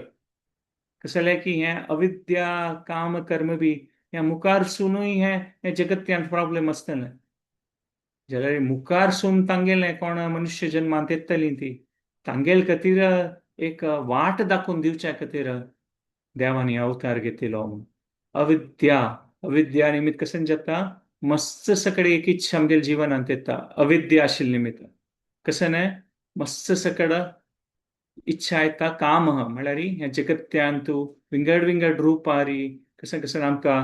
Speaker 1: कसलें की हें अविद्या काम कर्म बी हें मुखारसूनय हें जगत्यांत प्रॉब्लेम आसतलें जाल्यार मुखारसून तांगेलें कोण मनुष्य जन्मांत येतलीं ती तांगेल खातीर एक वाट दाखोवन दिवच्या खातीर देवानी अवतार घेतिलो अविद्या निमित्त कशें जाता मस्त सकडे एक इच्छा आमगेल्या जिवनांत येता अविद्या आशिल्ले निमित्त कशें न्हय मस्त सकड इच्छा येता काम म्हळ्यार ह्या जगत्यांत तूं विंगड विंगड रुपारी कशें कशें आमकां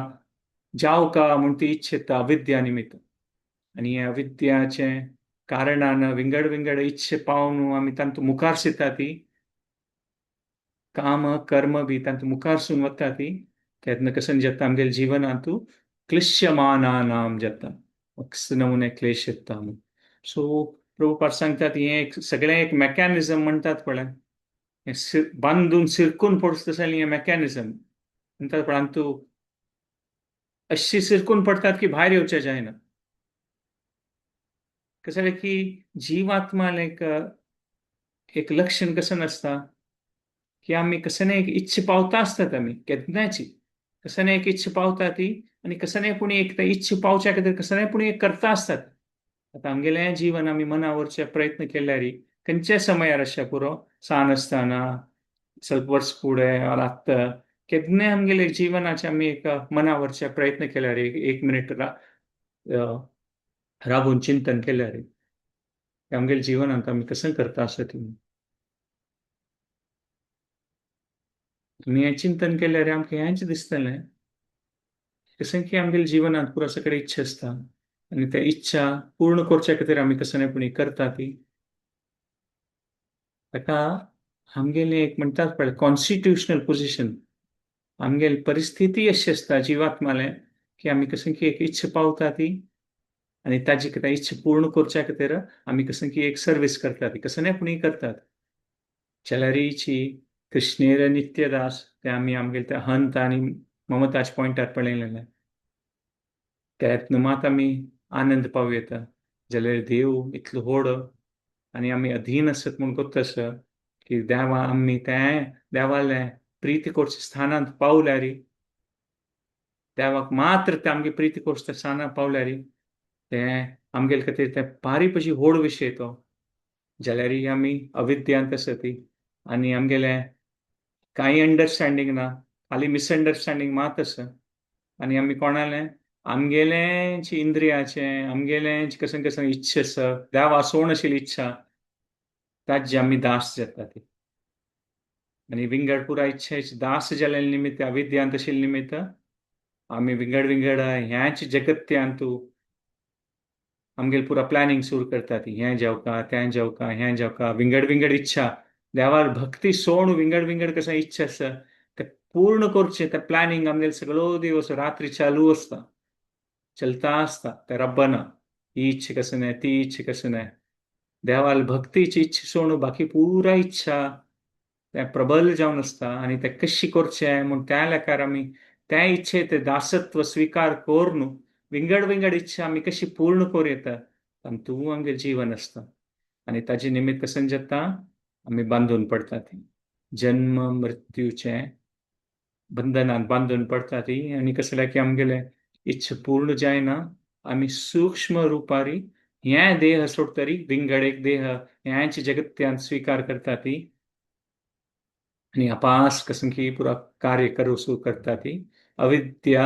Speaker 1: जावका म्हूण ती इच्छा येता अविद्या निमित्त आनी ह्या अविद्याचे कारणान विंगड विंगड इच्छे पावन आमी तांतूं मुखार सरता ती काम कर्म बी तांतूं मुखारसून वता ती तेन्ना कशें जाता आमगेल्या जिवनांत क्लिश्यमानानाम जाता नमुने क्लेश येता सो प्रभुपाद सांगतात हें सगळें एक मेकॅनिझम म्हणटात पळय बांदून सिरकून पडटा तशें हें मेकॅनिझम म्हणटात पळय तूं अशी सिरकून पडटात की भायर येवचें जायना कशें की जीवात्माल एक लक्षण कशें आसता की आमी कशें एक इच्छा पावता आसतात आमी केन्नाची कशें एक इच्छा पावता ती आनी कशें पुणी एक इच्छा पावच्या खातीर कशें पुणी एक करता आसतात आता आमगेलें जीवन आमी मनावरचे प्रयत्न केल्यारी खंयच्या समयार अशें पुरो सांज आसतना ಸ್ವಲ್ಪ वर्ष फुडें ऑर आत्ता केन्नाय आमगेले जिवनाचे आमी एक मनावरचे प्रयत्न केल्यार एक मिनिट राबून चिंतन केल्यार आमगेल्या जिवनांत आमी कसं करता आसत आमी हें चिंतन केल्यार आमकां हेंच दिसतलें कसं की आमगेल्या जिवनांत पुरो सगळे इच्छा आसता आनी त्या इच्छा पूर्ण करच्या खातीर आमी कसनपणी करता ती ताका आमगेलें एक म्हणटात पळय कॉन्स्टिट्युशनल पोजिशन आमगेली परिस्थिती अशी आसता जिवात्मालें की आमी कसं की एक इच्छा पावता ती आणि ताजी त्या इच्छा पूर्ण करच्या खातीर आमी कसं की एक सर्वीस करता ती कसनपणी करतात चलरीची कृष्णेर नित्यदास ते आमी आमगेले त्या हंत आनी ममताज पॉयंटार पळयलेलें त्यातून मात आमी आनंद पावयता जाल्यार देव इतलो व्हड आनी आमी अधीन आसत म्हूण कोत्तास की देवा आमी तें देवालें प्रीती करच्या स्थानांत पावल्यार देवाक मात्र ते आमगे प्रीती करच्या स्थानांत पावल्यार तें आमगेले खातीर तें भारी भशी व्हड विशय तो जाल्यार आमी अविद्यांत आसा ती आनी आमगेलें कांय अंडरस्टँडींग ना खाली मिसअंडरस्टँडींग मात आसा आनी आमी कोणालें आमगेलें जी इंद्रियाचें आमगेलें जी कसं कसं इच्छा आसा देव आसोवण आशिल्ली इच्छा ताजी आमी दास जाता ती आनी विंगड पुराय इच्छेचे दास जाल्ले निमित्त अविद्यांत आशिल्ले निमित्त आमी विंगड विंगड ह्याच जगत्यांतू आमगेले पुरा प्लॅनिंग सुरू करता ती हें जेवका तें जेवका हें जेवका विंगड विंगड इच्छा देवार भक्ती सोडून विंगड विंगड कसं इच्छा आसा ते पूर्ण करचें ते प्लॅनिंग आमगेले सगळो दिवस रात्री चालू आसता चलता आसता ते रब्बना ही इच्छा कसं नाही ती इच्छा कसं नाही देवाल भक्तीची इच्छा सोडून बाकी पुरा इच्छा ते प्रबल जावन आसता आनी ते कशी करचें म्हूण त्या लेकार आमी त्या इच्छेत दासत्व स्वीकार करून विंगड विंगड इच्छा आमी कशी पूर्ण करूं येता तातूंत आमगे जीवन आसता आनी ताजे निमित्त कसं जाता आमी बांदून पडटा ती जन्म मृत्यूचे बंधनांत बांदून पडटा ती आनी कसले की आमगेले इच्छा पूर्ण जायना आमी सूक्ष्म रुपारी हें देह सोडतरी विंगड एक देह ह्याच जगत्यांत स्वीकार करता ती आणि अपास कसं की पुरा कार्य करू करता ती अविद्या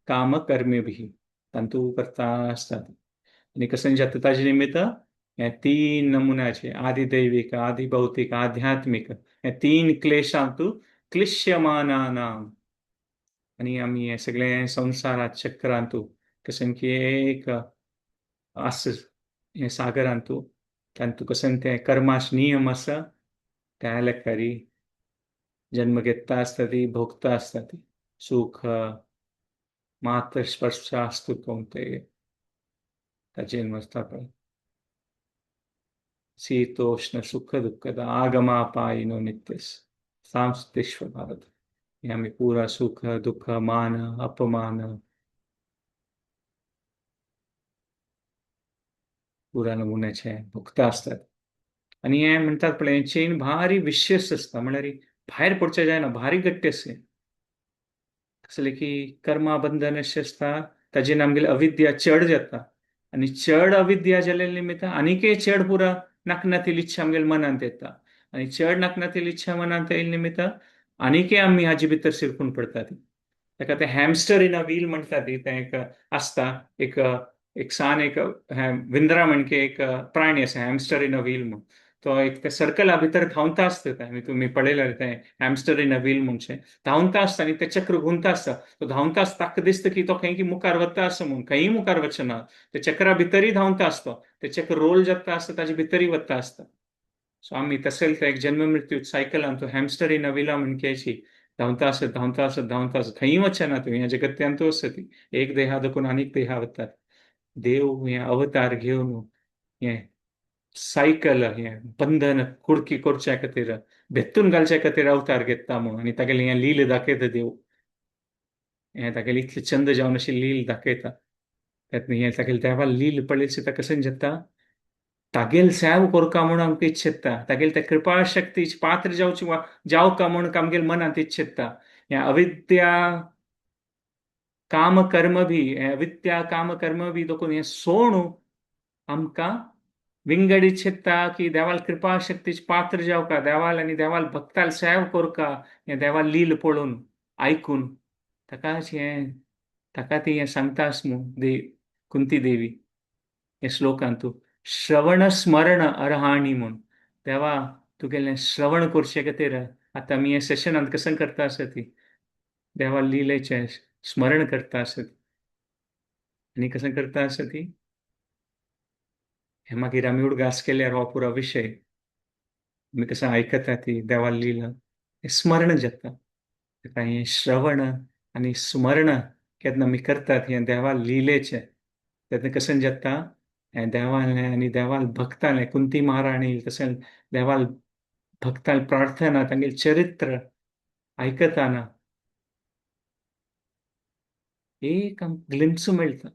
Speaker 1: काम कर्मेभिः तंतू करता असतात आणि कसं जातं ताजे निमित्त हे तीन नमुन्याचे आदिदैविक आदिभौतिक आध्यात्मिक हे तीन क्लेशांतू क्लिश्यमानानाम आणि आम्ही हे सगळे संसारात चक्रांतू कसं की एक अस हे सागरांतू तांतू कसं ते कर्माश नियम आसा त्या लेखारी जन्म घेता आसता ती भोगता आसता ती सुख मात्र स्पर्श असतो कोणते ताचे मस्ता पळय शीतोष्ण सुख दुःखद आगमापायिनो नित्यस सांस्तिश्व भारत हे आम्ही पुरा सुख दुःख मान अपमान पुरा नमुन्याचे भोगता असतात आणि हे म्हणतात पळय चेन भारी विशेष आसता म्हळ्यार भायर पडचें जायना भारी गट्टी आसता कसले की कर्मा बंधन अशें आसता ताजेर आमगेली अविद्या चड जाता आनी चड अविद्या जाल्ले निमित्त आनीकय चड पुरा नाकनातिली इच्छा आमगेल्या मनांत येता आनी चड नाकनातिली इच्छा मनांत येयले निमित्त आनीकय आमी हाजे भितर शिरकून पडटा ती ताका ते हॅमस्टर इन अ व्हील म्हणटा ती तें एक आसता एक एक सान एक विंद्रा म्हणजे एक प्राणी आसा हॅमस्टर इन अ व्हील म्हणून तो एक त्या सर्कला भितर धांवता आसता तें तुमी पळयल्यार तें हॅमस्टर इन अ व्हील म्हणचे धांवता आसता आनी तें चक्र घुंवता आसता तो धांवता आसता ताका दिसता की तो खंय की मुखार वता आसा म्हणून खंयी मुखार वचना ते चक्रा भितरय धांवता आसता ते चक्र रोल जाता आसता ताजे भितरय वता आसता सो आमी तसले एक जन्म मृत्यू सायकलान तो हॅमस्टर इन अ व्हीला म्हणकेची धांवता आसत धांवता आसत धांवता आसत खंयी वचना तूं ह्या जगत्यांतू आसता ती एक देहा देखून आनीक देहा वतात देव हे अवतार घेवन हे सायकल हे बंधन कुडकी करच्या खातीर भेत्तून घालच्या खातीर अवतार घेता म्हणून आनी तागेलें हें लील दाखयता देव हें तागेलें इतलें चंद जावन अशी लील दाखयता हें तागेलें देवा लील पळयली ताका कसं जाता तागेल सेव करका म्हणून आमकां इच्छिता तागेल त्या कृपा शक्तीची पात्र जावची जावका म्हणून आमगेल्या मनांत इच्छिता हें अविद्या काम कर्म भी अविद्या काम कर्म भी देखून हें सोडून आमकां विंगडीत चित्ता की देवाल कृपा शक्तीचे पात्र जावका, देवाल आनी देवाल भक्ताल सेव कोरका, हें देवाल लील पळोवन आयकून ताका ती हें सांगतास न्हू कुंती देवी हे श्लोकांत तूं श्रवण स्मरण अर्हाणी म्हूण देवा तुगेलें श्रवण करचे खातीर आतां आमी हे सेशनांत कसं करता आसत देवा लिलेचें स्मरण करता आसत आनी कसं करता आसत हे मागीर आमी उडगास केल्यार हो पुरो विशय आमी कसं आयकता ती देवा लीला हें स्मरण जाता ताका हें श्रवण आनी स्मरण केन्ना आमी करतात हें देवा लिलेचें तेन्ना कसं जाता हें देवालें आनी देवाल भक्तालें कुंती महाराणी तशें देवाल भक्ताल प्रार्थना तांगेलें चरित्र आयकताना एक ग्लिम्स मेळटा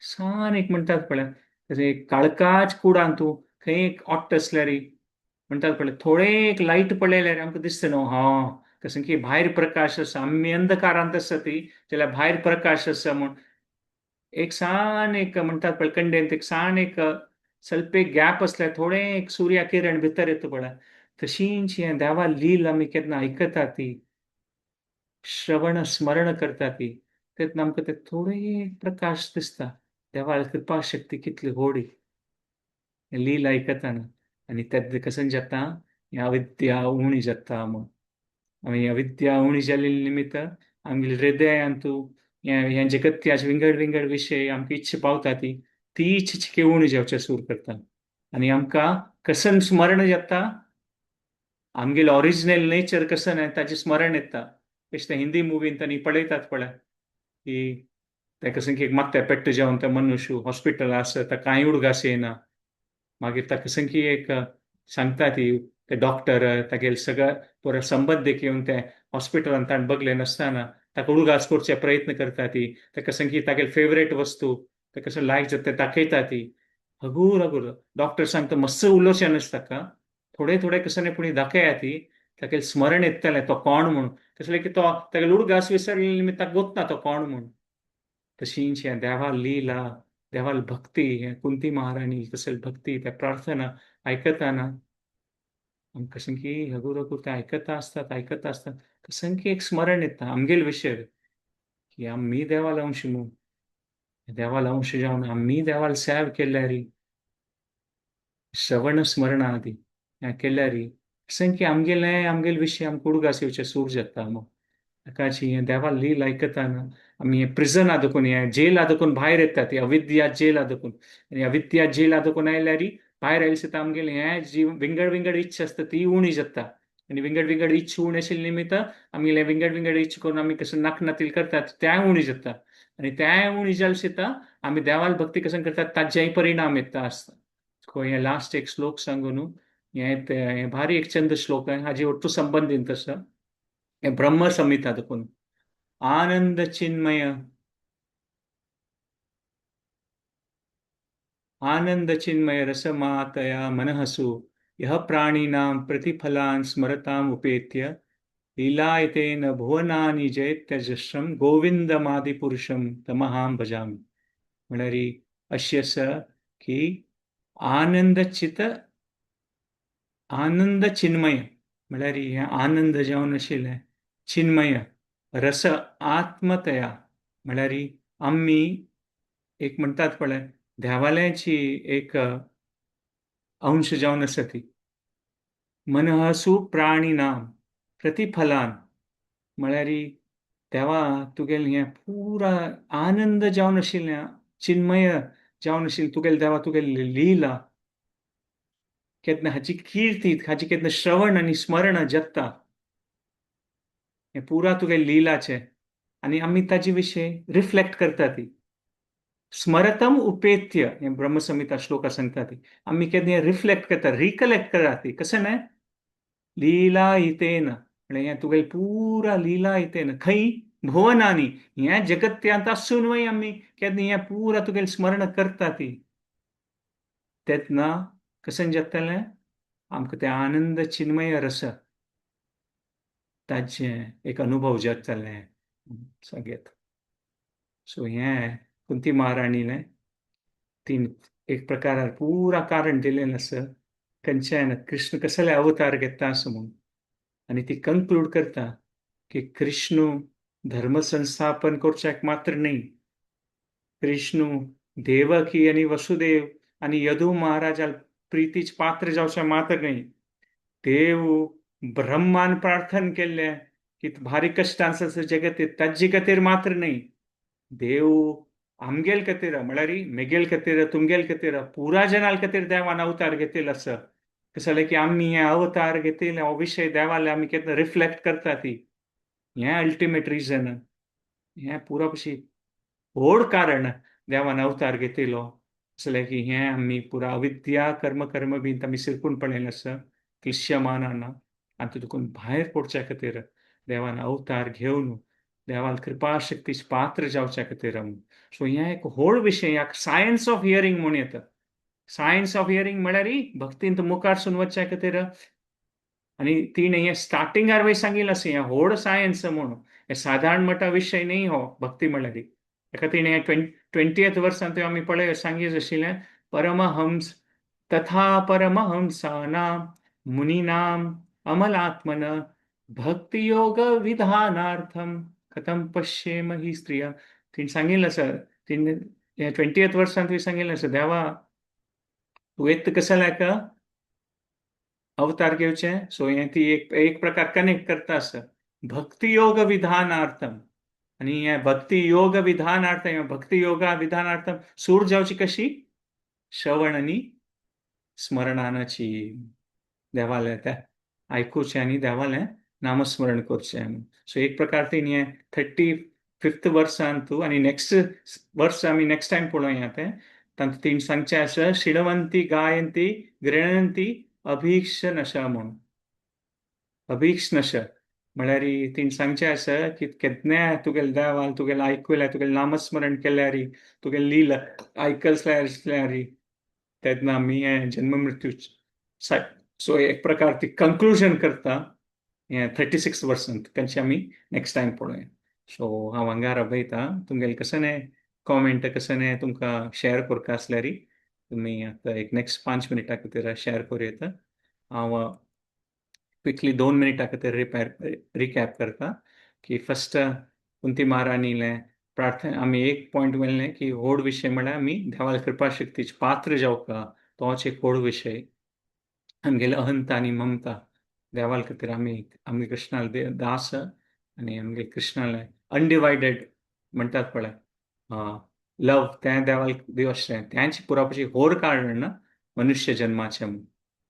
Speaker 1: सान एक म्हणटात पळय एक काळकाच कुडान तूं खंय एक ओट्ट असल्यार म्हणटात पळय थोडे एक लायट पळयल्यार आमकां दिसता न्हू हा कसं की भायर प्रकाश आसा आमी अंधकारांत आसा ती जाल्यार भायर प्रकाश आसा म्हूण एक सान एक म्हणटात पळय कंडेंत एक सान एक ಸ್ವಲ್ಪ एक गॅप असल्यार थोडे एक सुर्या किरण भितर येता पळय तशींच हें देवा लील आमी केन्ना आयकता ती श्रवण स्मरण करता ती तेन्ना आमकां ते थोडे प्रकाश दिसता देवाळ कृपा शक्ती कितली व्हड लील आयकताना आनी तें कसं जाता ह्या विद्या उणी जाता म्हूण आमी ह्या विद्या उणी जाल्ले निमित्त आमगे हृदयान तूं हें जगत्याचे विंगड विंगड विशय आमकां इच्छा पावता ती इच्छा चिके उणी जावचे सूर करता आनी आमकां कसन स्मरण जाता आमगेलो ओरिजिनल नेचर कसं नाही ताचें स्मरण येता बेश्टें हिंदी मुवीन तांणी पळयतात पळय की ताका संख्येक मागता पेट्ट जेवन ते मनुश्य हॉस्पिटल आसा ताका कांय उडगास येना मागीर ताका संख्य एक सांगता ती ते डॉक्टर तागेले सगळं पुरो संबंध घेवन ते हॉस्पिटलांत ताणें बगले नासतना ताका उडगास करचे प्रयत्न करता ती ताका संख्य तागेले फेवरेट वस्तू ताका कसं लायक जाता ते दाखयता ती हगूर हगूर डॉक्टर सांगता मस्स उलोवचें नासता ताका थोडे थोडे कसं पुणी दाखया ती तागेलें स्मरण येतलें तो कोण म्हूण कसलें की तो तागेलो उडगास विसरले निमित्त ताका गोत्ता तो कोण म्हूण तशींच हें देवा लीला देवाल भक्ती हें कुंती महाराणी तसली भक्ती त्या प्रार्थना आयकताना आमकां की हगूर हगूर ते आयकता आसतात कसं की एक स्मरण येता आमगेले विशय की आमी देवाल अंश न्हू देवाल अंश जावन आमी देवाल सेव केल्यार श्रवण स्मरण आदी हें केल्यार कसं की आमगेले विशय आमकां उडगास येवचे सूर जाता मग ताकाची हें देवाल लील आयकताना आमी हें प्रिजन आदकून हें जेल आदकून भायर येता ती अविद्या जेल आदकून आनी अविद्या जेल आदकून आयल्यार भायर आयले सुद्दां आमगेलें हें जी विंगड विंगड इच्छा आसता ती उणी जाता आनी विंगड विंगड इच्छा उणी आशिल्ले निमित्त आमगेलें विंगड विंगड इच्छा करून आमी कसं नाकनातील करतात तें उणी जाता आनी तें उणी जालें सुद्दां आमी देवाल भक्ती कसं करतात ताचेय परिणाम येता आसता हें लास्ट एक श्लोक सांगू न्हू हें भारी एक चंद श्लोक हाजे ಒಟ್ಟು संबंधीत तसं हे ब्रह्म संहिता देखून आनंद चिन्मय आनंद चिन्मय रसमातया मनहसु यः प्राणिनां प्रतिफलान् स्मरताम् उपेत्य लीलायतेन भुवनानि जयत्यजस्रं गोविंदमादिपुरुषं तमहां भजामि म्हळ्यार अशी आसा की आनंद चिन्मय म्हळ्यार हें आनंद जावन आशिल्लें चिन्मय रस आत्मतया म्हळ्यार आमी एक म्हणटात पळय देवाल्याची एक अंश जावन आसा ती मनहसु प्राणिनां प्रतिफलान म्हळ्यार देवा तुगेलें हें पुरा आनंद जावन आशिल्लें चिन्मय जावन आशिल्लें तुगेलें देवा तुगेली लीला केन्ना हाची कीर्ती हाची केन्ना श्रवण आनी स्मरण जगता हें पुरा तुगेलें लीलाचें आनी आमी ताजे विशय रिफ्लेक्ट करता ती स्मरतम उपेत्य हें ब्रह्मसंहिता श्लोका सांगता ती आमी केन्ना हें रिफ्लेक्ट करता रिकलेक्ट करता ती कशें न्हय लीला हितेन म्हळ्यार हें तुगेलें पुरा लीला हितेन खंय भुवनांनी हें जगत्यांत आसूनय आमी केन्ना हें पुरा तुगेलें स्मरण करता ती तेन्ना कशें जातलें आमकां तें आनंद चिन्मय रस ताचें एक अनुभव जातलें सगळ्यात सो हें कुंती महाराणीन तीन एक प्रकारार पुरा कारण दिलेलं असं खंयच्यान कृष्ण कसले अवतार घेता असं म्हणून आणि ती कंक्लूड करता की कृष्ण धर्म संस्थापन करच्याक मात्र नाही, कृष्ण देवकी आणि वसुदेव आणि यदू महाराजाला प्रीतीच पात्र जावच्या मात्र नाही, देव ब्रह्मान प्रार्थना केल्या की भारी कष्टांचं जगत आहे ताजी खातीर मात्र नाही, देव आमगेल खातीर म्हळ्यार मेगेल खातीर तुमगेल खातीर पुरा जनाल खातीर देवान अवतार घेतील असं कसं जालें की आम्ही हे अवतार घेतील हो विषय देवाले आम्ही केन्ना रिफ्लेक्ट करता ती हें अल्टिमेट रिजन हें पुरो कशी व्हड कारण देवान अवतार घेतिलो असलें की हें आमी पुरा अविद्या कर्म कर्म बीन आमी सिरकून पडलेलें आसा क्लिश्यमानाना आनी तितून भायर पडच्या खातीर देवान अवतार घेवन देवान कृपा शक्तीच पात्र जावच्या खातीर सो हें एक व्हड विशय ह्याक सायन्स ऑफ हियरिंग म्हूण येता. सायन्स ऑफ हियरिंग म्हळ्यार भक्तींत मुखारसून वचच्या खातीर आणि तिणें हें स्टार्टिंगार वेळी सांगिल्लें अशें हें व्हड सायन्स म्हणून हे साधारण मटा विशय न्ही हो भक्ती म्हळ्यार ताका तिणें 20th वर्सान थंय आमी पळय सांगीत आशिल्लें परमहंस तथा परमहंसानां मुनीनां अमलात्मन भक्तियोग विधानार्थम कथम पश्येम ही स्त्रिया तिणें सांगिल्लें सर तिणें हे 20th वर्सान थंय सांगिल्लें आसा देवा तूं येता कशाक अवतार घेवचे सो हें ती एक प्रकार कनेक्ट करता असं भक्ती योग विधानार्थम आणि हे भक्ती योग विधानार्थम भक्ती योगा विधानार्थम सूर जावची कशी श्रवण आणि स्मरणानाची देवाले त्या आयकुचें आनी देवालें नामस्मरण करचें सो एक प्रकार ती हे 35th वर्सान तूं आनी नेक्स्ट वर्स आमी नेक्स्ट टायम पळोवया तें तांकां तीन सांगचें आसा शिणवंती गायंती गृणंती अभीक्ष्णशा म्हणून अभीक्ष्णशा म्हळ्यार तीन सांगचें आसा की केन्ना तुगेले देवाल तुगेलें आयकल्यार तुगेलें नामस्मरण केल्यार तुगेलें लील आयकल्यार तेन्ना आमी हें जन्म मृत्यू सो एक प्रकार ती कंक्लुजन करता हें 36 वर्सान तांची आमी नेक्स्ट टायम पळोवया सो हांव हांगा राबयता तुमगेलें कसले कॉमेंट कसले तुमकां शेअर करता आसल्यार तुमी आतां एक नेक्स्ट 5 मिनिटां खातीर शेअर करूं येता हांव क्विकली 2 मिनिटां खातीर रिकॅप करता की फर्स्ट कुंती महाराणीलें प्रार्थना आमी एक पॉयंट वेल्लें की व्हड विशय म्हळ्यार आमी देवाल कृपा शक्तीचे पात्र जावपाक तोच एक व्हड विशय आमगेले अहंता आनी ममता देवाल खातीर आमी कृष्णाले दास आनी आमगे कृष्णाले अनडिवायडेड म्हणटात पळय लव तें देवाल दिवचें तेंच पुरोवपाची व्हड कारण मनुष्य जन्माचें म्हूण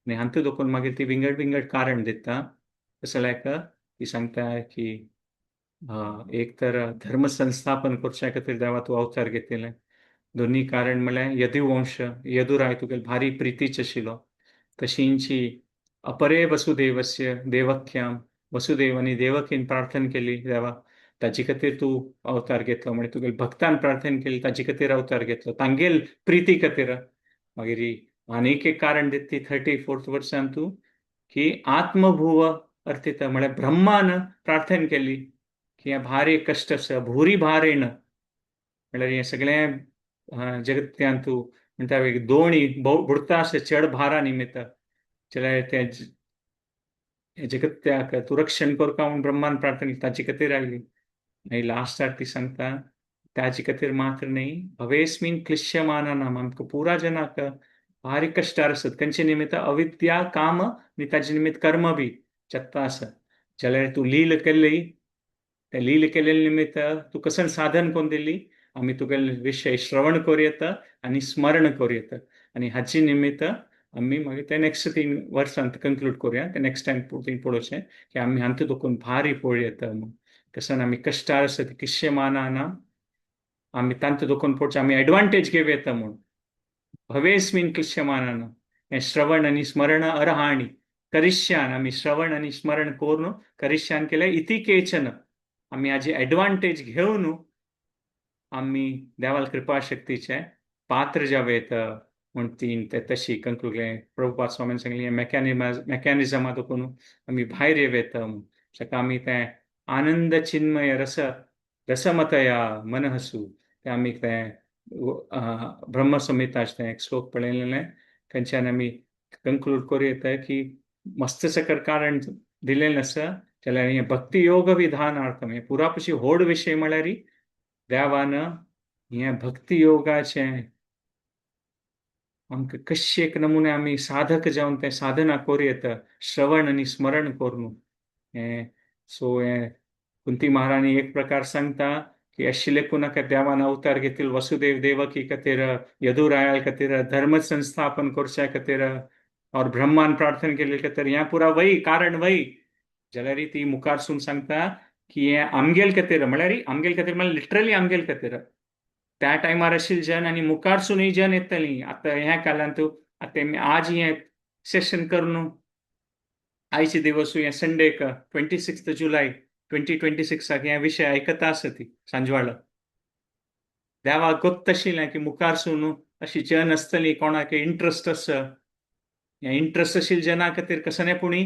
Speaker 1: आनी हातूंत देखून मागीर ती विंगड विंगड कारण दिता कसं लायक ती सांगता की एक तर धर्म संस्थापन करच्या खातीर देवा तूं अवतार घेतिलें दोन्ही कारण म्हळ्यार यदुवंश यदुराय तुगेलो भारी प्रितीच आशिल्लो तशींची अपरे वसुदेवस्य देवक्याम वसुदेव आनी देवकीन प्रार्थना केली देवा ताचे खातीर तूं अवतार घेतलो म्हणजे तुगेले भक्तान प्रार्थना केली ताचे खातीर अवतार घेतलो तांगेल प्रिती खातीर मागीर आनीक एक कारण दिता 34th वर्सान तूं की आत्मभुव अर्थित म्हळ्यार ब्रह्मान प्रार्थना केली की हें भार एक कश्ट आसा भुरी भार येणं म्हळ्यार हें सगळें जगत्यान तूं म्हणटा दोणी बुडता आसा चड भारा निमित्त जाल्यार तें जगत्याक तूं रक्षण करता म्हूण ब्रह्मान प्रार्थना केली ताचे खातीर आयली आनी लास्टाक ती सांगता ताचे खातीर मात्र न्ही भवेस्मिन क्लिश्यमानानाम आमकां पुरा जनाक भारी कश्टार आसत खंयचे निमित्त अविद्या काम आनी ताचे निमित्त कर्म बी जगता आसा जाल्यार तूं लील केल्ली ते लील केलेले निमित्त तूं कसं साधन करून दिल्ली आमी तुगेले विशय श्रवण करूं येता आनी स्मरण करूं येता आनी हाचे निमित्त आमी मागीर ते नेक्स्ट 3 वर्सांत कंक्लूड करूया ते नेक्स्ट टायम पळोवचें की आमी हांतूं देखून भारी पळोवं येता म्हूण कसं आमी कश्टार आसा ती किश्यमानाना आमी तांतूं देखून पळोवचें आमी एडवांटेज घेवं येता म्हूण भवेस्मिन क्लिश्यमानाना हें श्रवण आनी स्मरण अर्हाणि करिष्यान आमी श्रवण आनी स्मरण करून करिष्यान केल्यार इति केचन आमी हाजी एडवांटेज घेवन आमी देवाल कृपा शक्तीचे पात्र जावेत म्हूण तीन ते तशी कंक्लूड प्रभुपाद स्वामीन सांगलें मेकॅनिझमा देखून आमी भायर येवेत सका आमी तें आनंद चिन्मय रसमतया मनहसू ते आमी तें ब्रह्मसंहिताचे एक श्लोक पळयलेले थंयच्यान आमी कंक्लूड करूं येता की मस्त सकर कारण दिलेलें आसा जाल्यार हें भक्ती योग विधानार्थम हें पुरापशी व्हड विशय म्हळ्यार देवान हें भक्ती योगाचें आमकां कशे एक नमुने आमी साधक जावन तें साधना करूं येता श्रवण आनी स्मरण करून हें सो हें कुंती महाराणी एक प्रकार सांगता की आशिल्ले कुणाक देवान अवतार घेतील वसुदेव देवकी खातीर यदुराया खातीर धर्म संस्थापन करच्या खातीर और ब्रह्मान प्रार्थना केले खातीर हें पुरा वय कारण वय जाल्यार ती मुखारसून सांगता की हें आमगेल खातीर म्हळ्यार आमगेल खातीर म्हळ्यार लिटरली आमगेल खातीर त्या टायमार आशिल्ली जन आनी मुखारसूनय जन येतलीं आतां ह्या कालांत आतां आज हें सेशन करून आयचे दिवस हें संडेक 26 जुलय 2026 हे विशय आयकता आसा ती सांजवाळा देवाक गोप्त आशिल्लें की मुखारसून अशी जन आसतली कोणाक इंट्रस्ट आसा हें इंट्रस्ट आशिल्ल्या जना खातीर कसनेपुणी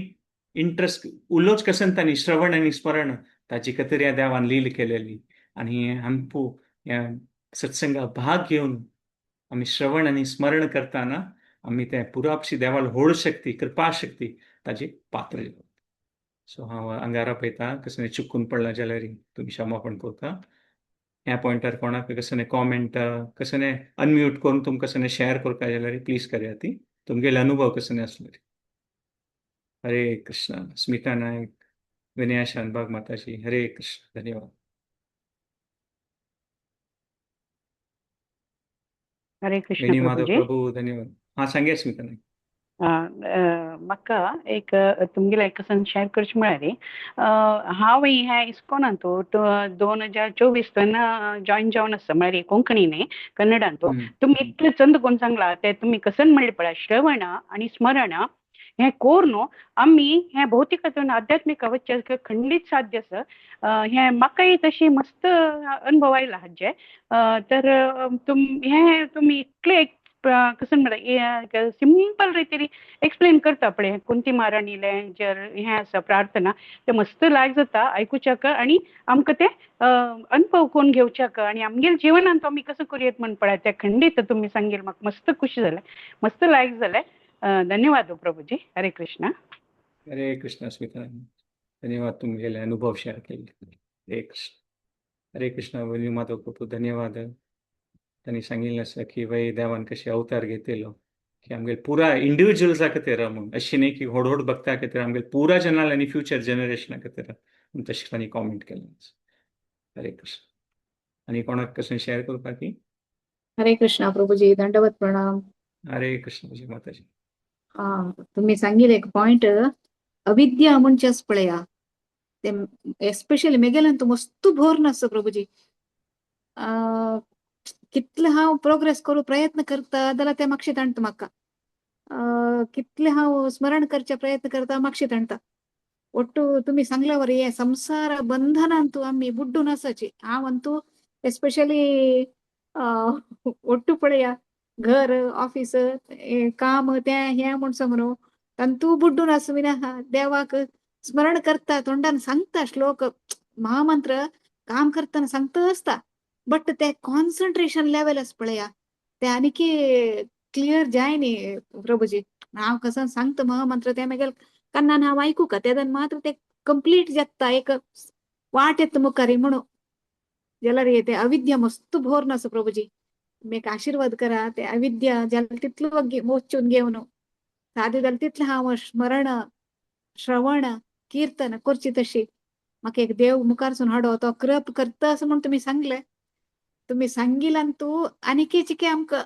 Speaker 1: इंट्रस्ट उलोवच कसनतानी श्रवण आनी स्मरण ताचे खातीर ह्या देवान लील केलेली आनी आमकां ह्या सत्संगात भाग घेवन आमी श्रवण आनी स्मरण करताना आमी तें पुरापशी देवाल व्हड शक्ती कृपा शक्ती ताची पात्र सो हांव आंगारा पळयता कसलें चुकून पडलां जाल्यार तुमी क्षमापण करता ह्या पॉयंटार कोणाक कसलें कॉमेंट कसलें अनम्यूट करून तुमकां कसलें शेअर करता जाल्यार प्लीज करात ती तुमगेले अनुभव कसलें आसले हरे कृष्ण स्मिता नायक विनया शानबाग माताजी हरे कृष्ण धन्यवाद
Speaker 3: हरे कृष्ण
Speaker 1: वेणी माधव
Speaker 3: प्रभूजी
Speaker 1: प्रभू धन्यवाद हा सांगे स्मिता नायक
Speaker 3: म्हाका एक तुमगेले एक शेअर करचें म्हळ्यार हांव ह्या इस्कॉनांतू 2024 तेन्ना जॉयन जावन आसा म्हळ्यार कोंकणी न्ही कन्नडांतू तुमी इतलें चंद कोन्न सांगला ते तुमी कसन म्हणलें पळय श्रवण आनी स्मरण हें कोर न्हू आमी हें भौतीक हातून आध्यात्मीक वच्चे खंडीत साध्य आसा हें म्हाकाय तशी मस्त अनुभव आयला हाजे तर हें तुमी इतलें कसं म्हणटा सिंपल रितीन एक्सप्लेन करता पळय कुंती महाराणीलें जर हें आसा प्रार्थना तें मस्त लायक जाता आयकुच्याक आनी आमकां तें अनुभव करून घेवच्याक आनी आमगेल्या जिवनांत तो आमी कसो करयत म्हण पळय तें खंडीत तुमी सांगेल म्हाका मस्त खुशी जालें मस्त लायक जालें धन्यवाद प्रभूजी हरे कृष्ण
Speaker 1: स्मिता धन्यवाद तुमगेले अनुभव शेअर केले हरे कृष्ण वेणी माधव प्रभू धन्यवाद त्यांनी सांगिल्लें आसा की वय देवान कशें अवतार घेतिल्लो की आमगे पुरा इंडिव्हिज्युअल्सा खातीर म्हूण अशें न्ही की व्हड व्हड भक्तां खातीर आमगे पुरा जनाल आनी फ्युचर जनरेशना खातीर तशें तांणी कॉमेंट केलें हरे कृष्ण आनी कोणाक कशें शेअर करपाक की
Speaker 4: हरे कृष्णा प्रभूजी दंडवत प्रणाम
Speaker 1: हरे कृष्ण जी माताजी
Speaker 4: तुम्ही सांगितले एक पॉइंट अविद्या म्हणचेच पळया ते एस्पेशली मेगेल्यान तू मस्त भोर नासता प्रभूजी कितले हांव प्रोग्रेस करू प्रयत्न करता जाल्यार ते म्हाका ताणता म्हाका कितले हांव स्मरण करचे प्रयत्न करता म्हाका ताणता ಒಟ್ಟು तुम्ही सांगल्यावर हे संसार बंधनांतू आम्ही बुड्डून आसाची हांव अंतू एस्पेशली ಒಟ್ಟು पळया घर ऑफिस काम तें हें म्हूण सांगून तांतू बुड्डून आसा विना देवाक स्मरण करता तोंडान सांगता श्लोक महामंत्र काम करताना सांगता आसता बट ते कॉन्सन्ट्रेशन लेवल आसा पळया ते आनीकी क्लियर जाय न्ही प्रभूजी हांव कसं सांगता महामंत्र ते मागीर कन्नान हांव आयकू का तेदन मात्र ते कंप्लीट जाता एक वाट येता मुखारी म्हणून जाल्यार ते अविद्या मस्त भोर नासता प्रभूजी मेक आशीर्वाद करा ते अविद्या जाल्यार तितलो मोचून घेवन सादे जाल्यार तितलें हांव स्मरण श्रवण कीर्तन करची तशी म्हाका एक देव मुखारसून हाडो तो कृप करता असं म्हणून तुम्ही सांगिलान तू आनीक चिके आमकां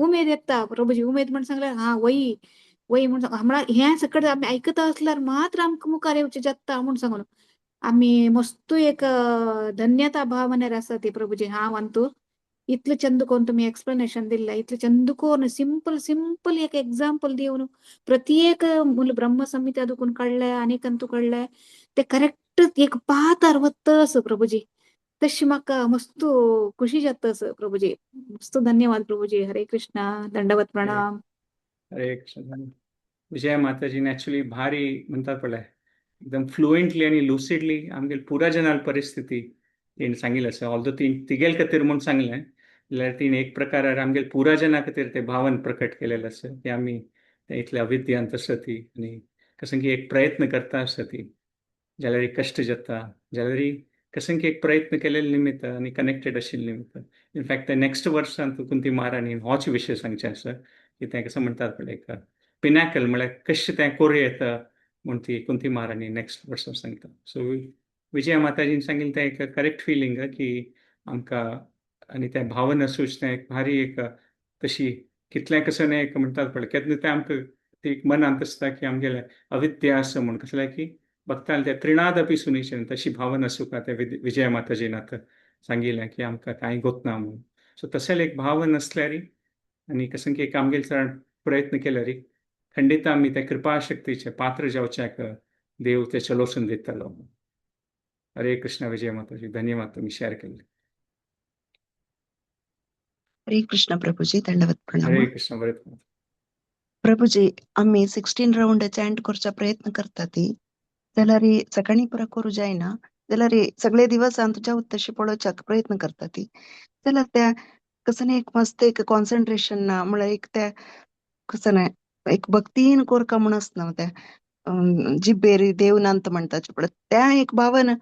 Speaker 4: उमेद येता प्रभूजी उमेद म्हणून सांगल्यार वही म्हणून म्हळ्यार हें सकट आमी आयकता असल्यार मात्र आमकां मुखार येवचें जाता म्हणून सांगून आमी मस्त एक धन्यता भावनेर आसा ती प्रभूजी हांव आनी तू इतलें चंद कोन्न तुम्ही एक्सप्लेनेशन दिल्लें इतलें चंद कोन्न सिंपल एक एग्जाम्पल दिवन प्रत्येक मूल ब्रह्म संहिता दुखून काडलें आनीकंतू काडलें ते करेक्ट एक पातार वता असो प्रभूजी तशी म्हाका मस्त खुशी जाता असो प्रभूजी मस्त धन्यवाद प्रभूजी हरे कृष्णा दंडवत प्रणाम
Speaker 1: हरे कृष्ण विजय माताजी ॲक्च्युली भारी म्हणतात पळय एकदम फ्लुएंटली आणि लुसिडली आमगे पुरा जनाल परिस्थिती तेणें सांगिल्लें आसा ऑल्दो तिगेल खातीर म्हूण सांगलें जाल्यार तिणें एक प्रकारार आमगेल्या पुरा जना खातीर तें भावन प्रकट केलेलें आसा की आमी त्या इतल्या अविद्यांत आसा ती आनी कशें की एक प्रयत्न करता आसा ती जाल्यार एक कश्ट जाता जाल्यार कशें की एक प्रयत्न केलेले निमित्त आनी कनेक्टेड आशिल्ले निमित्त इनफॅक्ट ते नेक्स्ट वर्सांत कुंती महाराणीन होच विशय सांगचे आसा की तें कसं म्हणटात पळय एक पिनॅकल म्हळ्यार कशें तें करूं येता म्हूण ती कुंती महाराणी नेक्स्ट वर्सा सांगता. सो विजया माताजीन सांगिल्लें तें एक करेक्ट फिलींग की आमकां आनी तें भावन आसूच तें एक भारी एक तशी कितलें कसं न्ही एक म्हणटात पळय केन्ना तें आमकां ती एक मनांत आसता की आमगेलें अविद्या आसा म्हूण कसलें की भक्तान तें त्रिणाद अपि सुनिश्चन तशी भावन आसूं का तें विजया माताजीन आतां सांगिल्लें की आमकां कांय गोतना म्हणून. सो तशें एक भावन आसल्यार आनी कशें की एक आमगेले चड प्रयत्न केल्यार खंडीत आमी त्या कृपा शक्तीचे पात्र जावच्याक देव ते चलोवसून दितलो. हरे कृष्ण विजय माताजी, धन्यवाद तुम्ही शेअर केले.
Speaker 5: हरे कृष्ण प्रभुजी, दंडवत प्रणाम.
Speaker 1: हरे कृष्ण बरें
Speaker 5: प्रभुजी, आम्ही 16 राउंड चॅन्ट करचा प्रयत्न करता ती जाल्यार सकाळी पुरा करू जायना जाल्यार सगळे दिवस तुझ्या तशी पळोवच्याक प्रयत्न करता ती जाल्यार त्या कसं एक मस्त एक कॉन्सन्ट्रेशन ना म्हळ्यार एक त्या कसं एक भक्तीन कोरका म्हूण आसना त्या जिब्बेर देवनांत म्हणटाचे पळय त्या एक भावन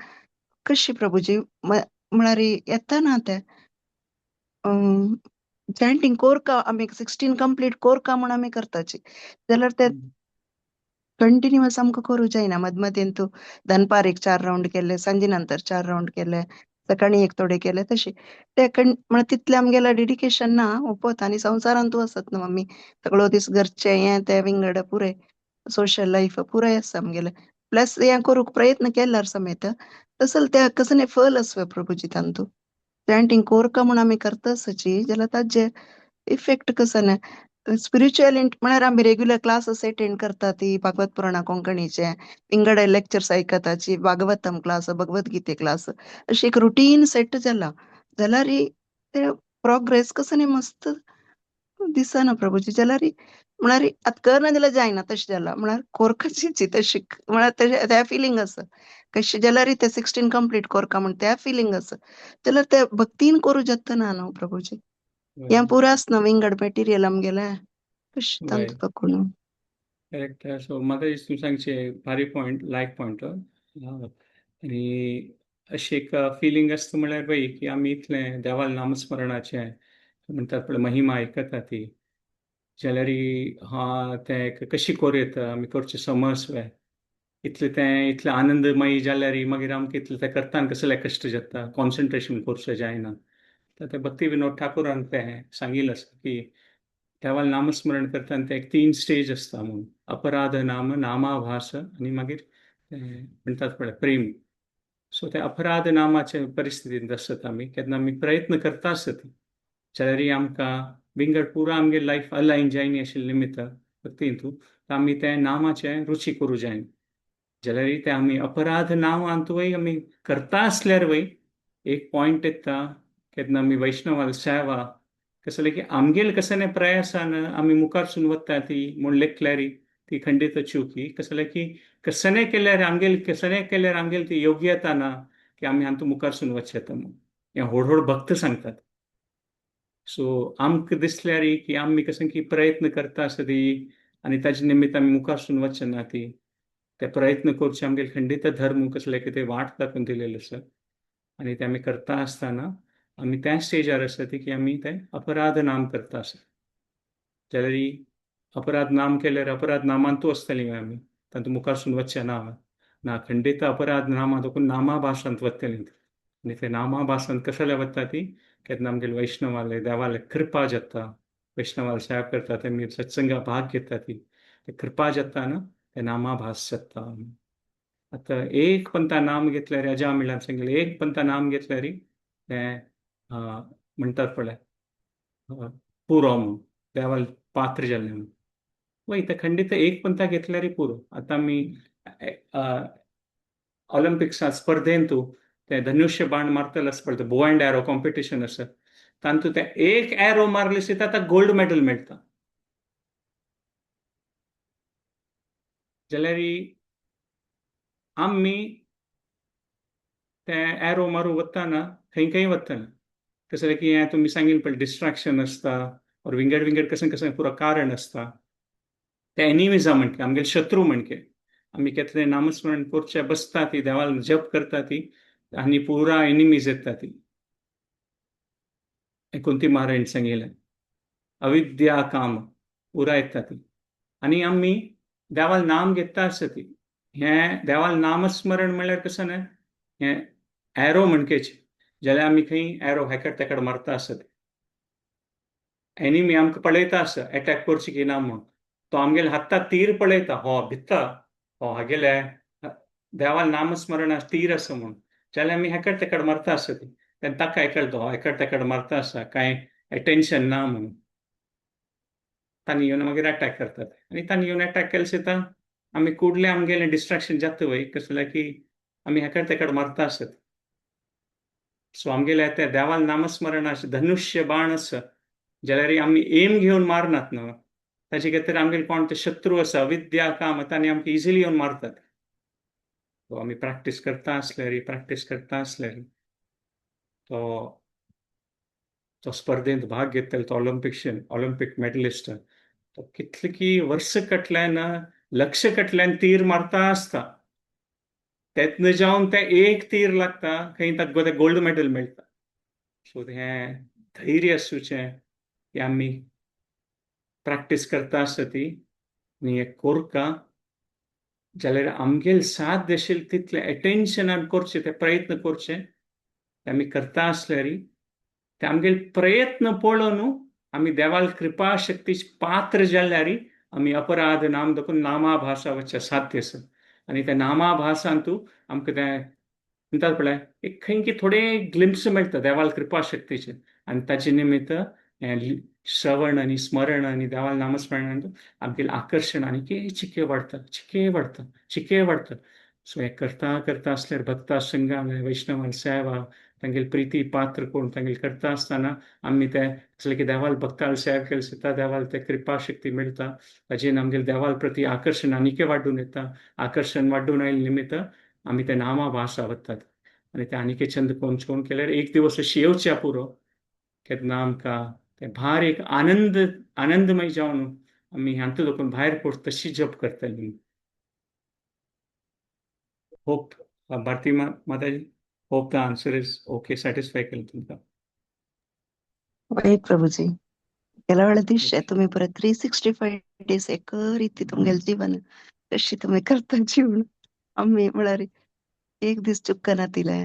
Speaker 5: कशी प्रभुजी म्हळ्यार येता ना त्या चॅन्टिंग कोरका आमी 16 कंप्लीट कोरका म्हूण आमी करताची जाल्यार ते कंटिन्युअस आमकां करूं जायना मद मदीं तूं दनपार एक 4 राउंड केले सांजे नंतर 4 राउंड केले सकाळी एक थोडे केले तशें ते म्हळ्यार तितलें आमगेलें डेडिकेशन ना ओपत आनी संवसारान तूं आसत न्हू आमी सगळो दीस घरचे हें ते विंगड पुरे सोशल लायफ पुराय आसा आमगेलें प्लस हें करूंक प्रयत्न केल्यार समेत तसल त्या कसं फल आसवे प्रभुजी तांतू चॅन्टिंग कोरका म्हूण आमी करता आसची जाल्यार ताजे इफेक्ट कसं स्पिरिच्युअल म्हळ्यार आमी रेग्युलर क्लासेस अटेंड करता ती भागवत पुराणा कोंकणीचे विंगड लेक्चर्स आयकताची भागवतम क्लास भगवद्गीते क्लास अशी एक रुटीन सेट जाला जाल्यार ते प्रोग्रेस कसं मस्त दिसना प्रभुजी जाल्यार म्हळ्यार आतां करना जाल्यार जायना तशें जाला म्हळ्यार कोरकाची तशी म्हळ्यार तशें त्या फिलींग आसा कशें जाल्यार ते 16 कंप्लीट कोरका म्हण त्या फिलींग आसा जाल्यार ते भक्तीन करूं जातना न्हू प्रभुजी हें पुरो आसना विंगड मटेरियल आमगेलें कशें तांतू पकडून
Speaker 1: करेक्ट. सो म्हाका दिसता सांगचे भारी पॉयंट लायक पॉयंट आनी अशी एक फिलींग आसता म्हळ्यार पळय की आमी इतलें देवाल नामस्मरणाचें म्हणटात पळय महिमा आयकता ती जाल्यार तें कशी करूं येता आमी करचें समस्व इतलें आनंदमयी जाल्यार मागीर आमकां इतलें तें करतना कसले कश्ट जाता कॉन्सन्ट्रेशन करचें जायना तर ते भक्ती विनोद ठाकुरान तें सांगिल्लें आसा की देवाल नामस्मरण करतना ते एक 3 स्टेज आसता म्हणून अपराध नाम नामाभास आनी मागीर म्हणटात पळय प्रेम. सो ते अपराध नामाचे परिस्थितींत आसत आमी केन्ना आमी प्रयत्न करता आसत जाल्यार आमकां विंगड पुरो आमगे लायफ अलायन जायनी आशिल्ले निमित्त भक्तींतू आमी ते नामाचें रुची करूं जायना जाल्यार ते आमी अपराध नांवांतूय आमी करता आसल्यार वय एक पॉयंट येता केन्ना आमी वैष्णवाल सेवा कसलें की आमगेल कसलें प्रयासान आमी मुखारसून वता ती म्हूण लेखल्यार ती खंडीत चुकी कसलें की कसलें केल्यार आमगेल ती योग्यता ना की आमी हातूंत मुखारसून वचचें म्हणून हें व्हड भक्त सांगतात. सो आमकां दिसल्यार की आमी कशें की प्रयत्न करता आसता ती आनी ताजे निमित्त आमी मुखारसून वचचें ना ती ते प्रयत्न करचे आमगेले खंडीत धर्म कसले कितें वाट दाखोवन दिलेलो आसा आनी ते आमी करता आसतना आमी त्या स्टेजार आसा ती की आमी ते अपराध नाम करता आसता जाल्यार अपराध नाम केल्यार अपराध नामांतू आसतलीं आमी तातूंत मुखारसून वचचें ना खंडीत अपराध नामा देखून नामाभासांत वतलीं आनी ते नामाभासांत कसले वता ती केन्ना आमगेले वैष्णवाले देवाले कृपा जाता वैष्णवाल सेवा करता तेमी सत्संगा भाग घेता ती कृपा जाता ना ते नामाभास जाता. आतां एक पंथा नाम घेतल्यार हेज्या मिळान सांगिल्लें एक पंथा नाम घेतल्यार तें म्हणटात पळय पुरो म्हणून देवाल पात्र जाल्लें म्हणून वय ते खंडीत एक पंथा घेतल्यार पुरो. आतां आमी ऑलिंपिक्सा स्पर्धेंतू ते धनुष्य बाण मारतले आसता पळय बो एंड एरो कॉम्पिटिशन आसा तातूंत ते एक एरो मारले सी ताका गोल्ड मेडल मेळटा जाल्यार आमी ते एरो मारूं वतना खंय वतना कसं आहे की तुम्ही सांगेल पण डिस्ट्रॅक्शन असता और विंगड विंगड कसं कसं पुरा कारण असता ते एनिमीजा म्हणके आमगे शत्रू म्हणके आम्ही केतले नामस्मरण करचे बसता ती देवाला जप करता ती आणि पुरा एनिमीज येता ती कोणती महाराज सांगेल अविद्या काम पुरा येता ती आणि आम्ही देवाल नाम घेता आसता हे देवाल नामस्मरण म्हणल्यार कसं ना हे एरो म्हणकेचे जाल्यार आमी खंय एरो हेकड तेकड मारता आसत एनिमी आमकां पळयता आसा अटॅक करची की ना म्हूण तो आमगेले हाता तीर पळयता हो भित्ता हो हागेले देवाल नामस्मरण तीर आसा म्हूण जाल्यार आमी हेकड तेकड मारता आसत तेन्ना ताका हेकळटा हो हेकड तेकड मारता आसा कांय अटेन्शन ना म्हणून तांणी येवन मागीर अटॅक करतात आनी तांणी येवन अटॅक केले सुद्दां आमी कुडले आमगेलें डिस्ट्रॅक्शन जाता वय कसलें की आमी हेकड तेकड मारता आसत सो आमगेले ते देवाल नामस्मरण आसा धनुष्य बाण आसा जाल्यार आमी एम घेवन मारनात न्हू ताचे खातीर आमगेले कोण ते शत्रू आसा विद्या काम तांणी आमकां इजिली येवन मारतात सो आमी प्रॅक्टीस करता आसल्यार तो स्पर्धेंत भाग घेतलो तो ऑलिंपिक मेडलिस्ट तो कितले की वर्ष कटल्यान लक्ष कटल्यान तीर मारता आसता तेतून जावन ते एक तीर लागता खंय ताका ते गोल्ड मेडल मेळटा सो हें धैर्य आसूचें की आमी प्रॅक्टीस करता आसता ती आनी हें कोरता जाल्यार आमगेले साथ देशील तितले अटेन्शनान करचें ते प्रयत्न करचे आमी करता आसल्यार ते आमगेले प्रयत्न पळोवन आमी देवाल कृपा शक्तीचे पात्र जाल्यार आमी अपराध नाम देखून नामाभासा वच्चे साध्य आसा आनी त्या नामाभासांतू आमकां ते म्हणटात पळय एक खंय की थोडे ग्लिम्स मेळटा देवाल कृपा शक्तीचे आनी ताचे निमित्त श्रवण आनी स्मरण आनी देवाल नामस्मरण आमगेलें आकर्शण आनी चिके वाडटा सो हें करता आसल्यार भक्ता संघा वैष्णवान सेवा तांगेली प्रिती पात्र कोण तांगेली करता आसतना आमी ते जसले की देवाल भक्ताल सेवा केली सुद्दां देवाल ते कृपा शक्ती मेळटा ताजेन आमगेले देवाल प्रती आकर्शण आनीक वाडून येता आकर्शण वाडून आयले निमित्त आमी ते नामाभासा वतात आनी ते आनीक छंद कोण केल्यार एक दिवस येवच्या पुरो केन्ना आमकां ते भार एक आनंदमय जावन आमी हांतू देखून भायर पडटा तशी जप करतली होप भारती माताजी hope the answer is okay satisfy केलं तुमकां
Speaker 5: वय प्रभुजी गेल्या वेळा दिसचे तुम्ही परत 365 डेज एक रीती तुमगेले जीवन कशी तुम्ही करता जीवन आम्ही म्हळ्यार एक दीस चुकना तिले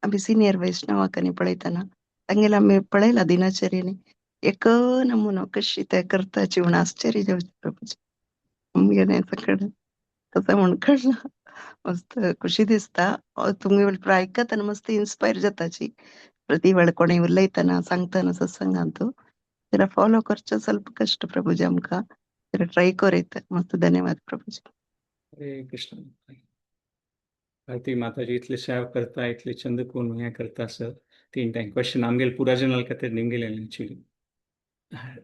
Speaker 5: आम्ही सिनियर वैष्णवाकांनी पळयतना तांगेले आम्ही पळयला दिनचर्येनी एक नमुनो कशी ते करता जीवन आश्चर्य जावचे प्रभुजी आमगेले सगळं तसं म्हण कळलं मस्त खुशी दिसता तुमगे आयकतना मस्त इन्स्पायर जाताची प्रति वेळ कोणी उलयतना सांगतना सत्संगांतू जरा फॉलो करचे ಸ್ವಲ್ಪ कष्ट प्रभुजी आमकां जरा ट्राय करीत मस्त धन्यवाद प्रभुजी
Speaker 1: हरे कृष्ण भारती माताजी इतले सेवा करता इतले चंद कोण हें करता सर तीन टाइम क्वेश्चन आमगेले पुराजनाल खातीर निमगेलें एक्चुअली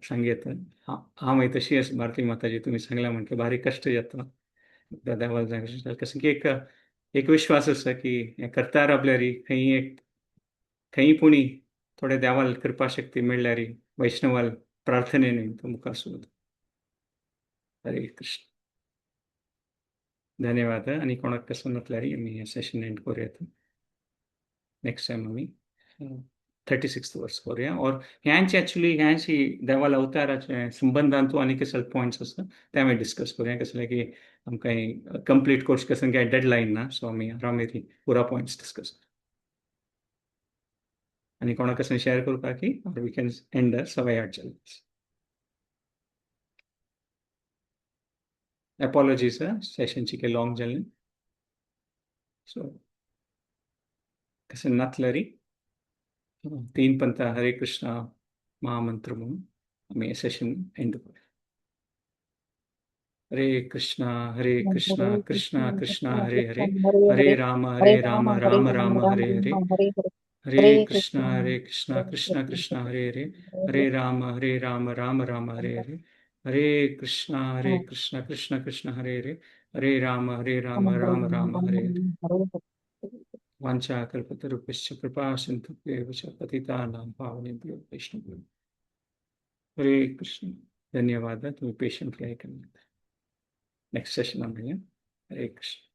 Speaker 1: सांगेत हांव मागीर तशी आसा भारती माताजी तुमी सांगला म्हणटा भारी कश्ट जाता देवाल जाय कसं की एक विश्वास आसा की हें करता राबल्यार खंय पुणी थोडे देवाल कृपा शक्ती मेळल्यार वैष्णवाल प्रार्थनेन तो मुखार सुरू हरे कृष्ण धन्यवाद आनी कोणाक कसं नसल्यार आमी हें सेशन एंड करूयात नेक्स्ट टायम आमी 36th वर्स करूया और ह्यांची देवाल अवताराचे संबंधांतू आनी कसले पॉयंट्स आसा ते आमी डिस्कस करूया कसले की आमकां कंप्लीट कोर्स कसं काय डेडलायन ना सो आमी आरामेरी पुरा पॉयंट्स डिस्कस आनी कोणाक कसं शेअर करपाक की वी कॅन एंड द सवाय आठ अपॉलॉजीज सेशनची काही लॉंग जालें सो कसं नातल्यारी 3 पंथा हरे कृष्णा महामंत्र म्हणून आमी सेशन एंड करूया हरे कृष्णा कृष्णा कृष्णा हरे हरे हरे राम राम राम हरे हरे हरे कृष्णा कृष्णा कृष्णा हरे हरे हरे राम राम राम हरे हरे हरे कृष्णा कृष्णा कृष्णा हरे हरे हरे राम राम राम हरे हरे वाञ्छाकल्पतरुभ्यश्च कृपासिन्धुभ्येव च पतितानां पावनेभ्यो वैष्णवेभ्यो। हरे कृष्ण। धन्यवाद तुम्ही पेशंटली ऐकण्यात. नेक्स्ट सेशन आणूया. हरे कृष्ण.